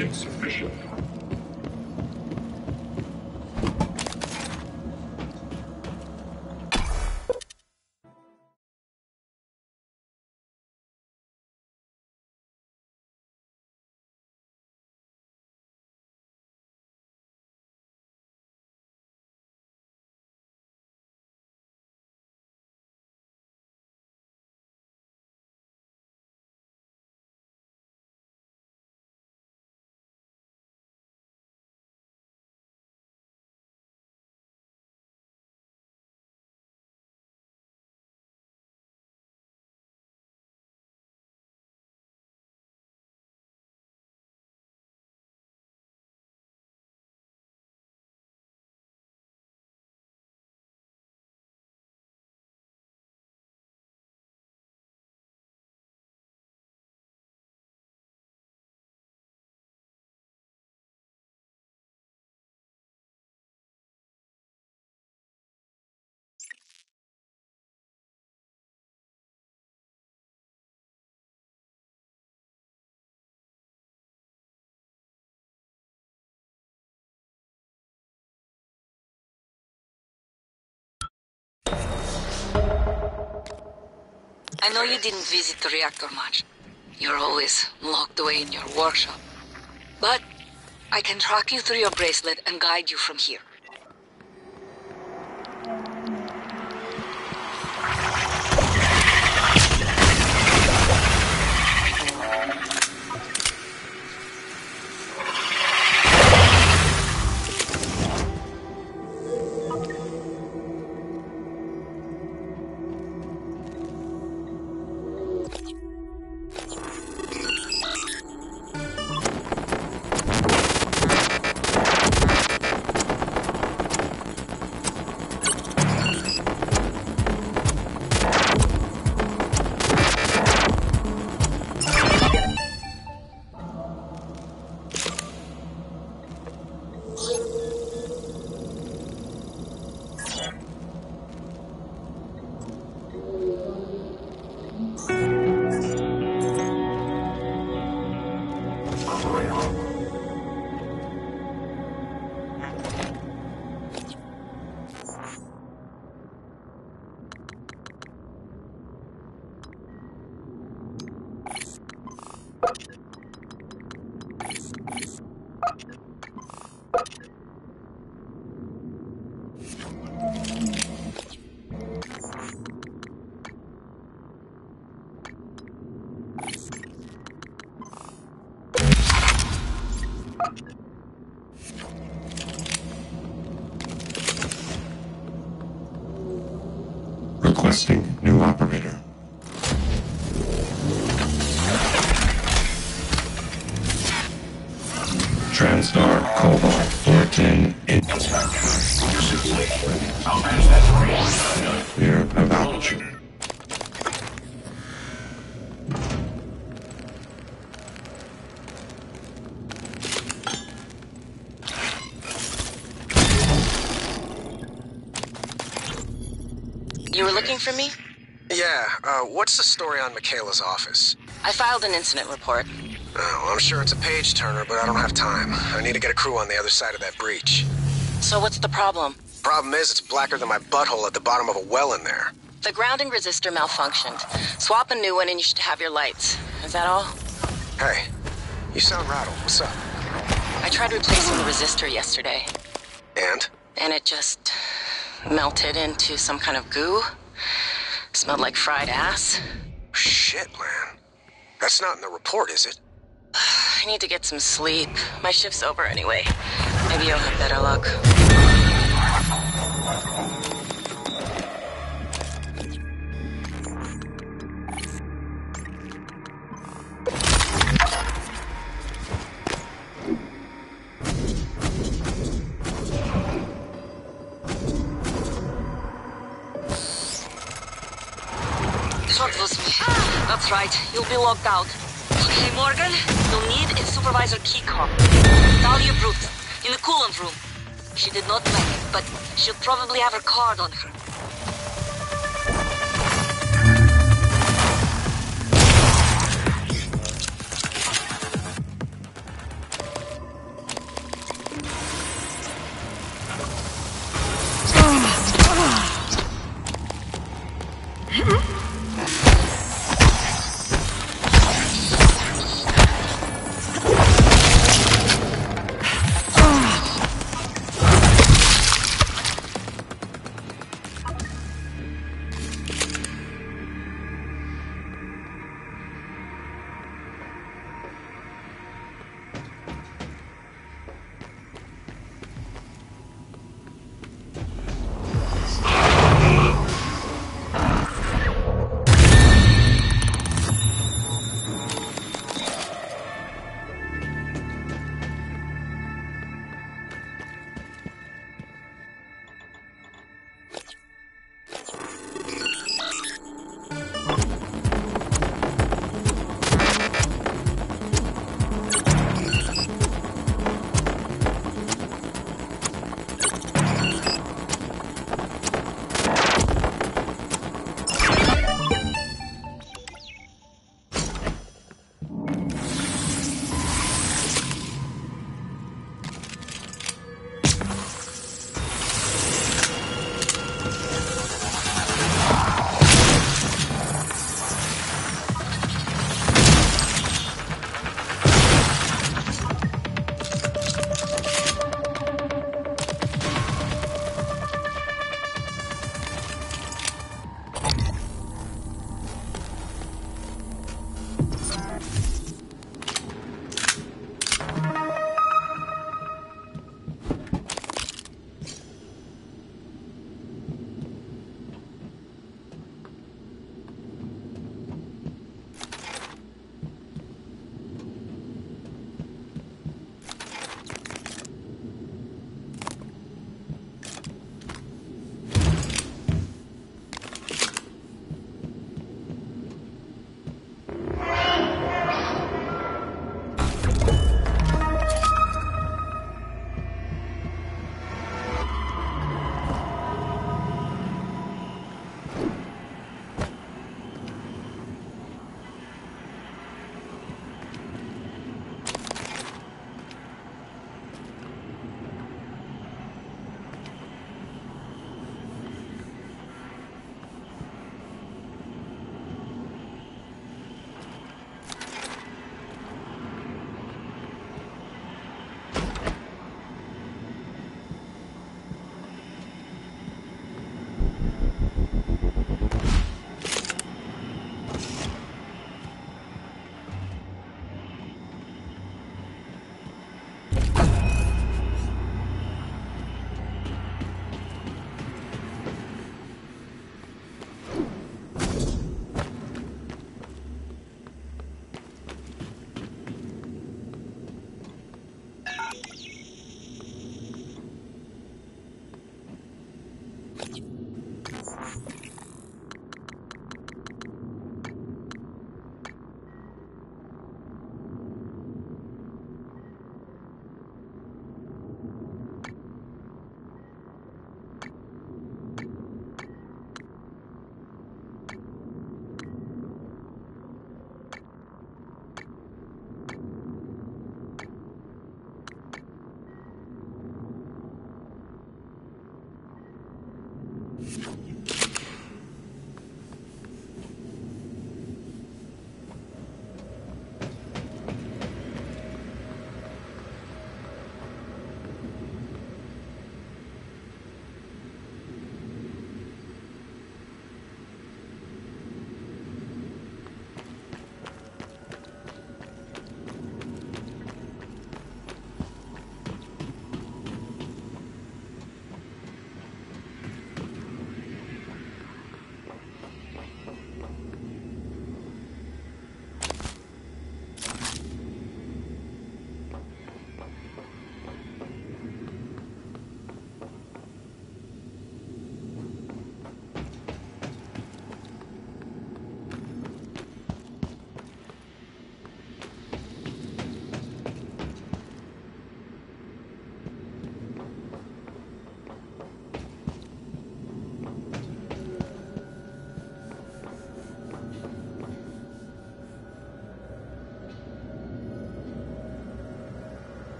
insufficient. I know you didn't visit the reactor much. You're always locked away in your workshop. But I can track you through your bracelet and guide you from here. Requesting new operator. TranStar Cobalt 410 in. I'll manage that for you. Clear of altitude. You were looking for me? Yeah, what's the story on Michaela's office? I filed an incident report. Well, I'm sure it's a page-turner, but I don't have time. I need to get a crew on the other side of that breach. So what's the problem? Problem is, it's blacker than my butthole at the bottom of a well in there. The grounding resistor malfunctioned. Swap a new one and you should have your lights. Is that all? Hey, you sound rattled. What's up? I tried replacing the resistor yesterday. And? And it just melted into some kind of goo. Smelled like fried ass. Shit, man. That's not in the report, is it? I need to get some sleep. My shift's over anyway. Maybe you'll have better luck. That was me. That's right. You'll be logged out. Okay, Morgan, you'll need a supervisor keycard. Dahlia Brute, in the coolant room. She did not make it, but she'll probably have her card on her.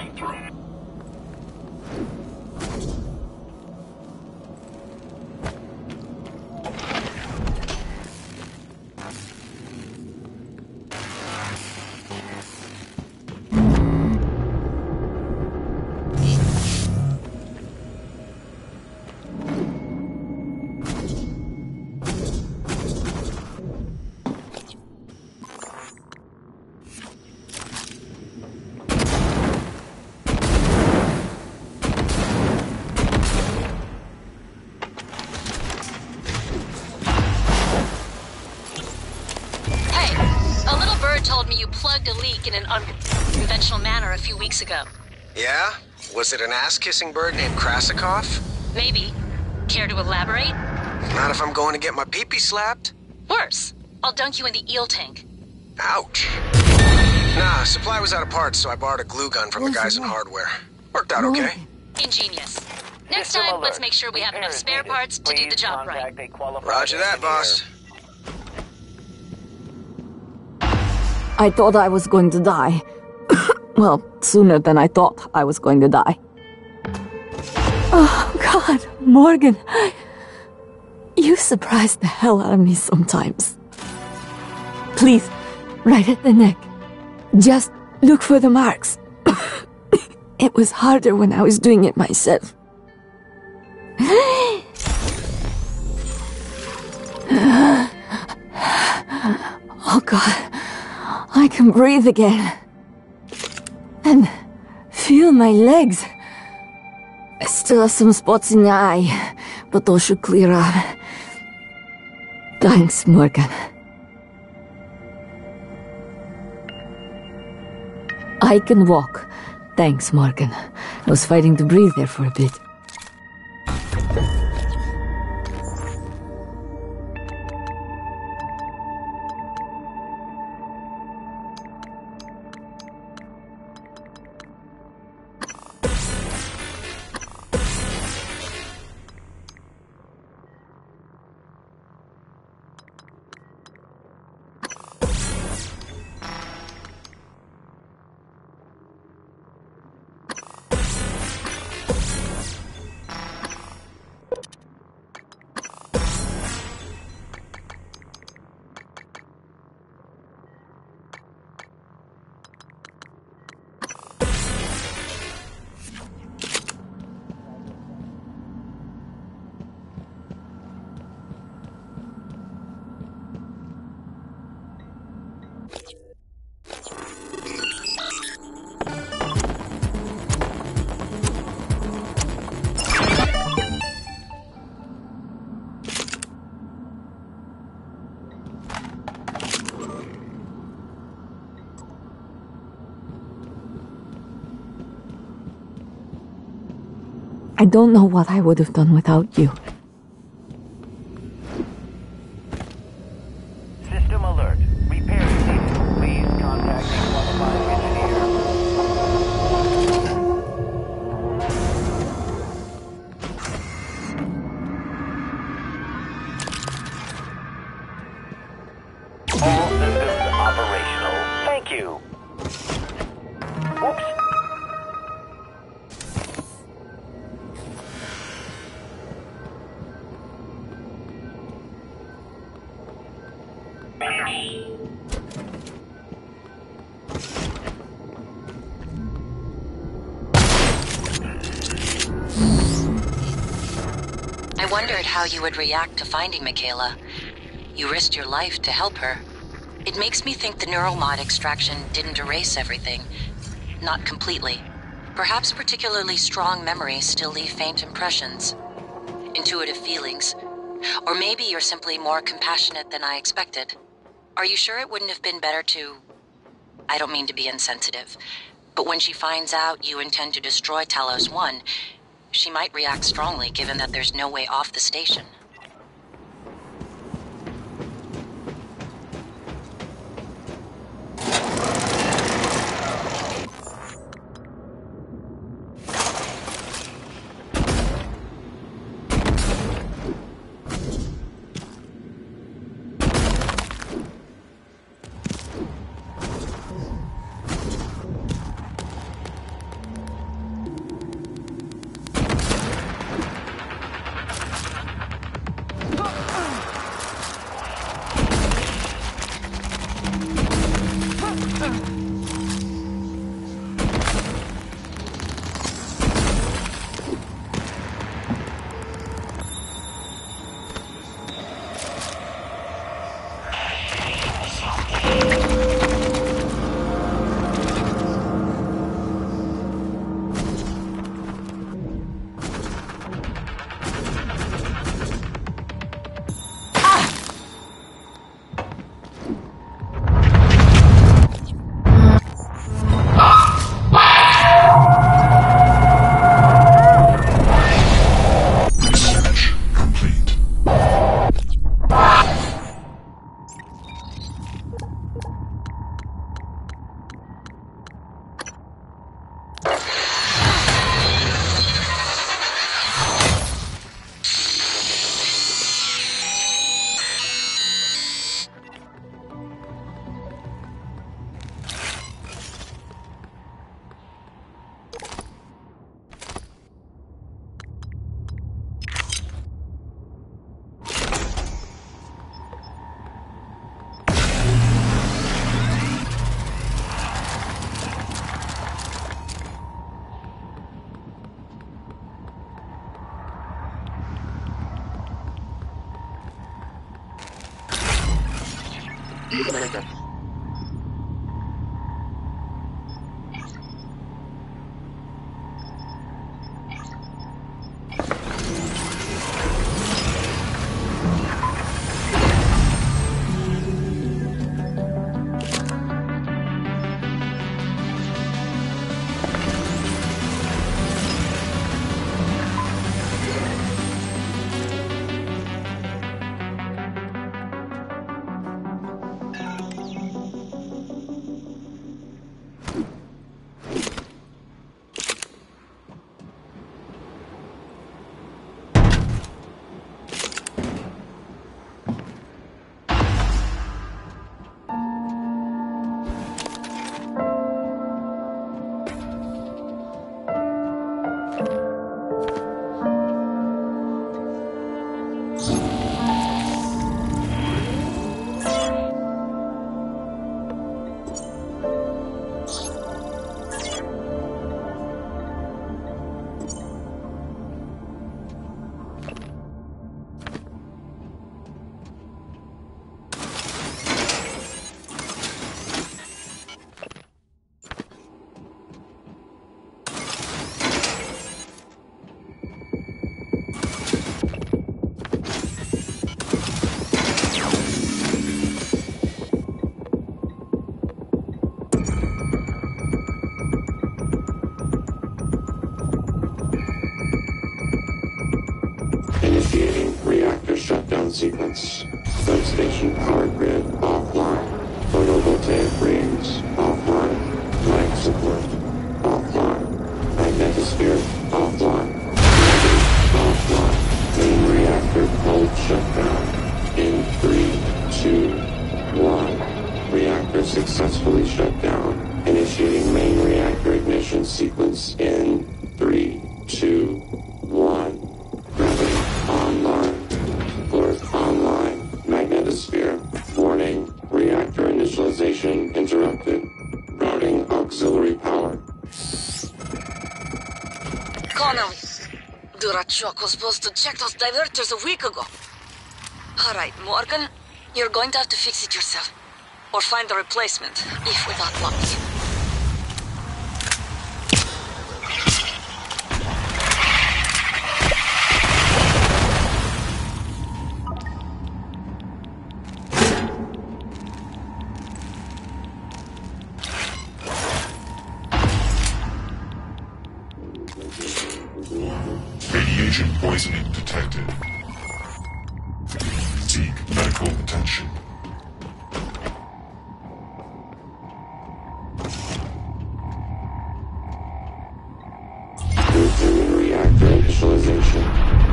coming through. Told me you plugged a leak in an unconventional manner a few weeks ago. Yeah? Was it an ass-kissing bird named Krasikov? Maybe. Care to elaborate? Not if I'm going to get my pee-pee slapped. Worse. I'll dunk you in the eel tank. Ouch. Nah, supply was out of parts, so I borrowed a glue gun from the guys in hardware. Worked out okay. Ingenious. Next time, let's make sure we have enough spare parts to do the job right. Roger that, boss. I thought I was going to die. Well, sooner than I thought I was going to die. Oh, God, Morgan. You surprise the hell out of me sometimes. Please, right at the neck. Just look for the marks. It was harder when I was doing it myself. Oh, God. I can breathe again. And feel my legs. I still have some spots in the eye, but those should clear up. Thanks, Morgan. I can walk. Thanks, Morgan. I was fighting to breathe there for a bit. I don't know what I would have done without you. System alert. Repair needed. Please contact a qualified engineer. All systems operational. Thank you. Whoops. I wondered how you would react to finding Michaela. You risked your life to help her. It makes me think the neural mod extraction didn't erase everything. Not completely. Perhaps particularly strong memories still leave faint impressions. Intuitive feelings. Or maybe you're simply more compassionate than I expected. Are you sure it wouldn't have been better to... I don't mean to be insensitive, but when she finds out you intend to destroy Talos 1, she might react strongly given that there's no way off the station. Sequence. Substation power grid offline. Photovoltaic rings offline. Life support offline. Magnetosphere offline. Gravity offline. Main reactor cold shutdown. In 3, 2, 1. Reactor successfully shut down. Initiating main reactor ignition sequence in 3, 2, 1. Gravity online. Online. Magnetosphere. Warning. Reactor initialization interrupted. Routing auxiliary power. Connelly, Durachok was supposed to check those diverters a week ago. Alright, Morgan, you're going to have to fix it yourself. Or find a replacement, if we got lucky. Radiation poisoning detected. Seek medical attention. Resuming reactor initialization.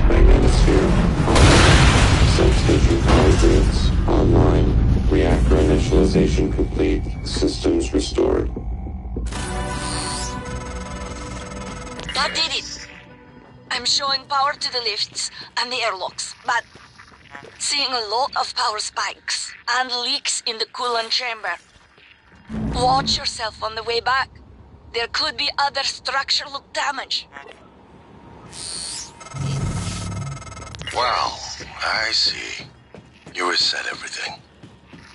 Magnetosphere online. Substation power grids online. Reactor initialization complete. Systems restored. That did it! I'm showing power to the lifts and the airlocks, but seeing a lot of power spikes and leaks in the coolant chamber. Watch yourself on the way back. There could be other structural damage. Well, I see. You reset everything.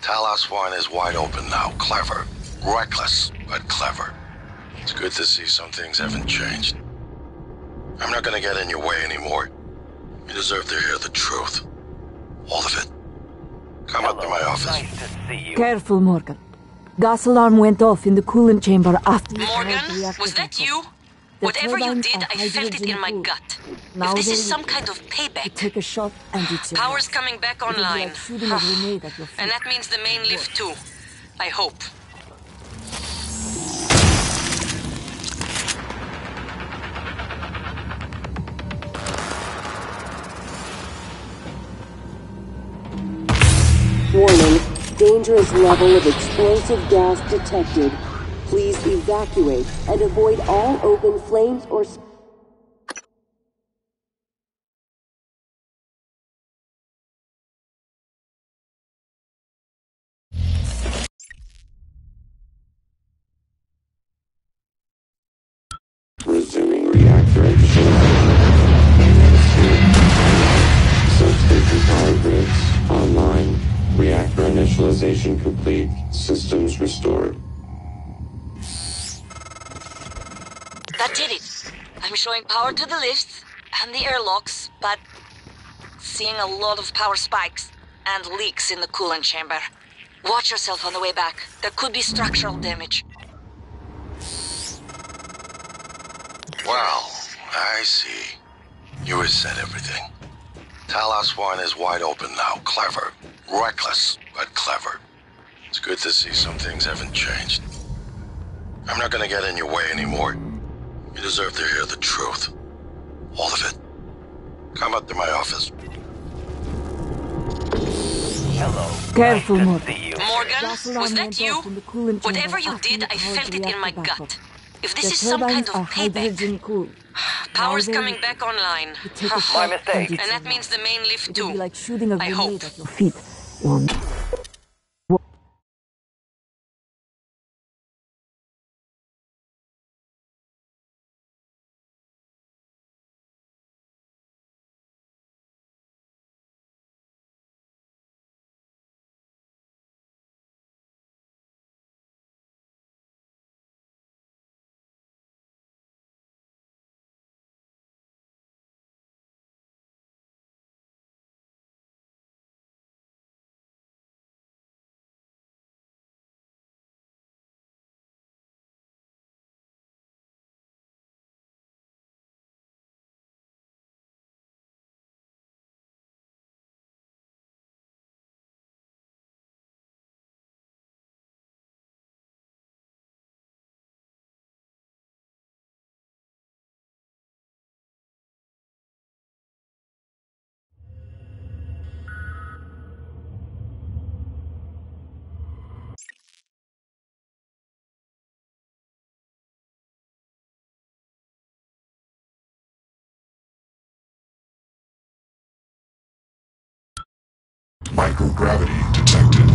Talos 1 is wide open now. Clever. Reckless, but clever. It's good to see some things haven't changed. I'm not gonna get in your way anymore. You deserve to hear the truth. All of it. Come up to my office. Nice to see you. Careful, Morgan. Gas alarm went off in the coolant chamber after... Morgan, was that you? Whatever you did, I felt it in my gut. If this is some kind of payback... Take a shot and it's... Power's coming back online. And that means the main lift too. I hope. Warning, dangerous level of explosive gas detected. Please evacuate and avoid all open flames or... Resuming reactor Substation power grids online. Reactor initialization Initialization complete. Systems restored. That did it. I'm showing power to the lifts and the airlocks, but seeing a lot of power spikes and leaks in the coolant chamber. Watch yourself on the way back. There could be structural damage. Well, I see. You reset everything. Talos 1 is wide open now. Clever. Reckless, but clever. It's good to see some things haven't changed. I'm not gonna get in your way anymore. You deserve to hear the truth. All of it. Come up to my office. Hello. Careful, Nice to Morgan. see you. Morgan, was that you? Whatever you did, I felt it in my gut. If this is some kind of payback. Power's coming back online. My mistake. And that means the main lift too. Like shooting a I hope. grenade at your feet. Or Microgravity detected.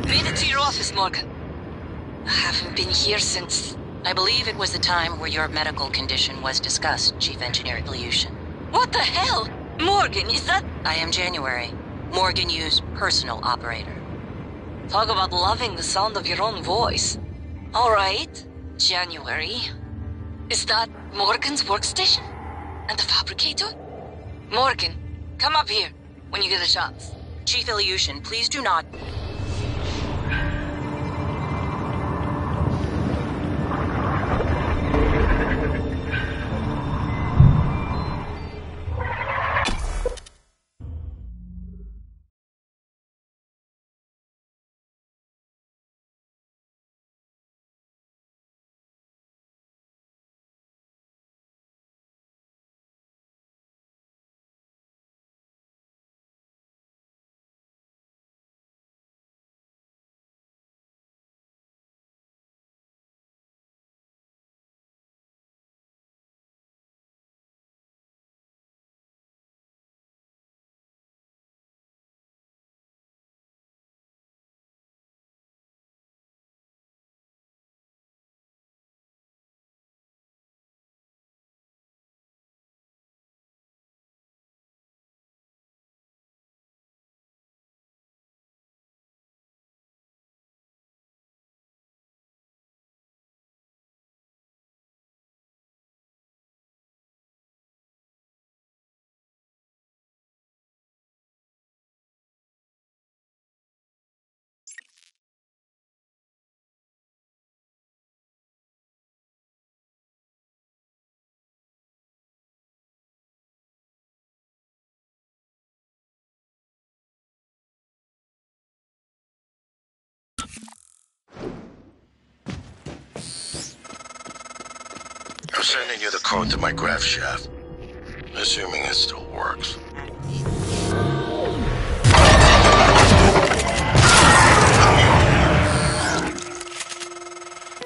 Made it to your office, Morgan. I haven't been here since... I believe it was the time where your medical condition was discussed, Chief Engineer Ilyushin. What the hell? Morgan, is that... I am January. Morgan Yu's personal operator. Talk about loving the sound of your own voice. Alright, January. Is that Morgan's workstation? And the fabricator? Morgan, come up here when you get a chance. Chief Ilyushin, please do not... sending you the code to my grav shaft. Assuming it still works.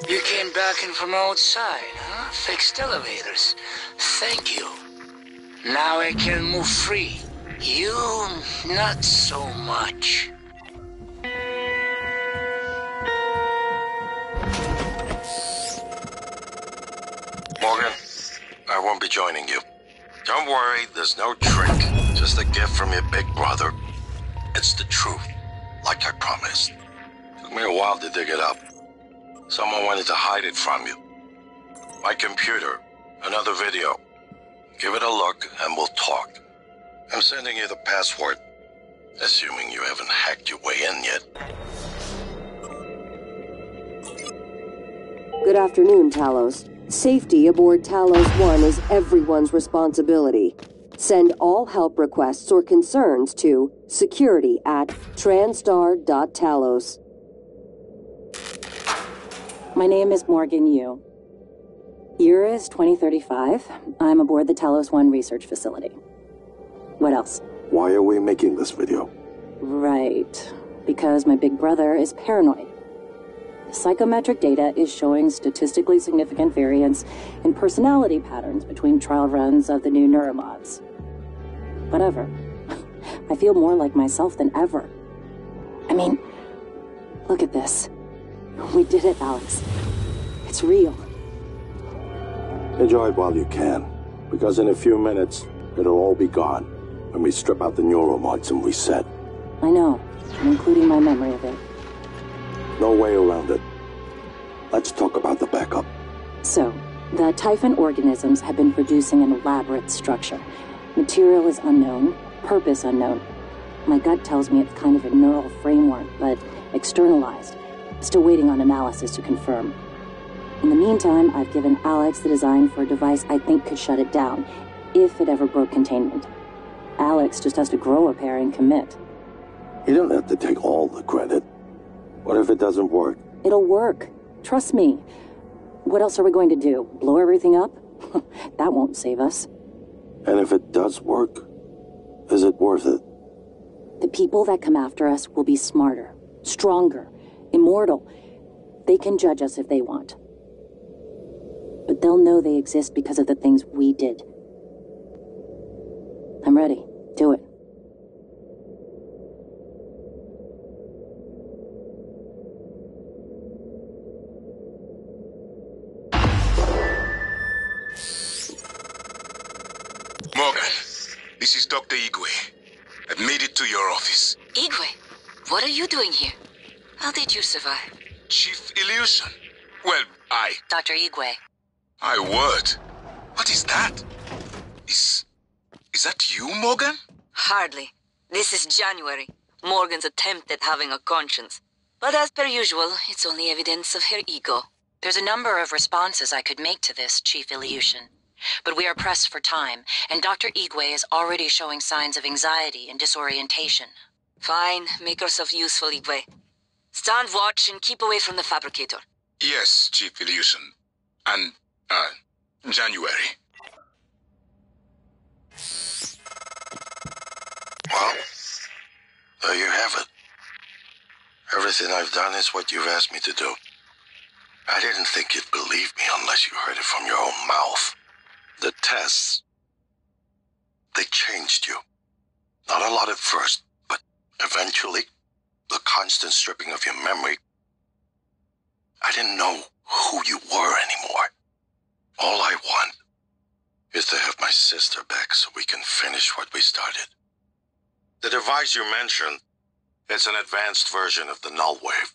You came back in from outside, huh? Fixed elevators. Thank you. Now I can move free. You, not so much. Morgan, I won't be joining you. Don't worry, there's no trick. Just a gift from your big brother. It's the truth, like I promised. Took me a while to dig it up. Someone wanted to hide it from you. My computer, another video. Give it a look and we'll talk. I'm sending you the password, assuming you haven't hacked your way in yet. Good afternoon, Talos. Safety aboard Talos 1 is everyone's responsibility. Send all help requests or concerns to security@transtar.talos. My name is Morgan Yu. Year is 2035. I'm aboard the Talos 1 research facility. What else? Why are we making this video? Right. Because my big brother is paranoid. Psychometric data is showing statistically significant variance in personality patterns between trial runs of the new neuromods. Whatever. I feel more like myself than ever. I mean, look at this. We did it, Alex. It's real. Enjoy it while you can, because in a few minutes, it'll all be gone when we strip out the neuromods and reset. I know, including my memory of it. No way around it. Let's talk about the backup. So, the Typhon organisms have been producing an elaborate structure. Material is unknown, purpose unknown. My gut tells me it's kind of a neural framework, but externalized. Still waiting on analysis to confirm. In the meantime, I've given Alex the design for a device I think could shut it down, if it ever broke containment. Alex just has to grow a pair and commit. You don't have to take all the credit. What if it doesn't work? It'll work. Trust me. What else are we going to do? Blow everything up? That won't save us. And if it does work, is it worth it? The people that come after us will be smarter, stronger, immortal. They can judge us if they want. But they'll know they exist because of the things we did. I'm ready. Do it. Morgan, this is Dr. Igwe. I've made it to your office. Igwe, what are you doing here? How did you survive? Chief Illusion. Well, Dr. Igwe. I would. What is that? Is that you, Morgan? Hardly. This is January. Morgan's attempt at having a conscience. But as per usual, it's only evidence of her ego. There's a number of responses I could make to this, Chief Illusion. But we are pressed for time, and Dr. Igwe is already showing signs of anxiety and disorientation. Fine. Make yourself useful, Igwe. Stand watch and keep away from the fabricator. Yes, Chief Illusion. And, January. Well, there you have it. Everything I've done is what you've asked me to do. I didn't think you'd believe me unless you heard it from your own mouth. The tests, they changed you. Not a lot at first, but eventually, the constant stripping of your memory, I didn't know who you were anymore. All I want is to have my sister back so we can finish what we started. The device you mentioned, it's an advanced version of the null wave.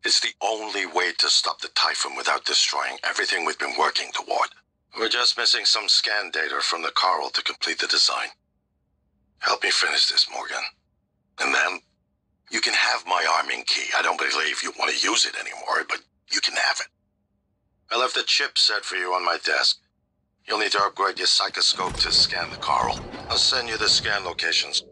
It's the only way to stop the Typhon without destroying everything we've been working toward. We're just missing some scan data from the Coral to complete the design. Help me finish this, Morgan. And then, you can have my arming key. I don't believe you want to use it anymore, but you can have it. I left the chip set for you on my desk. You'll need to upgrade your psychoscope to scan the Coral. I'll send you the scan locations.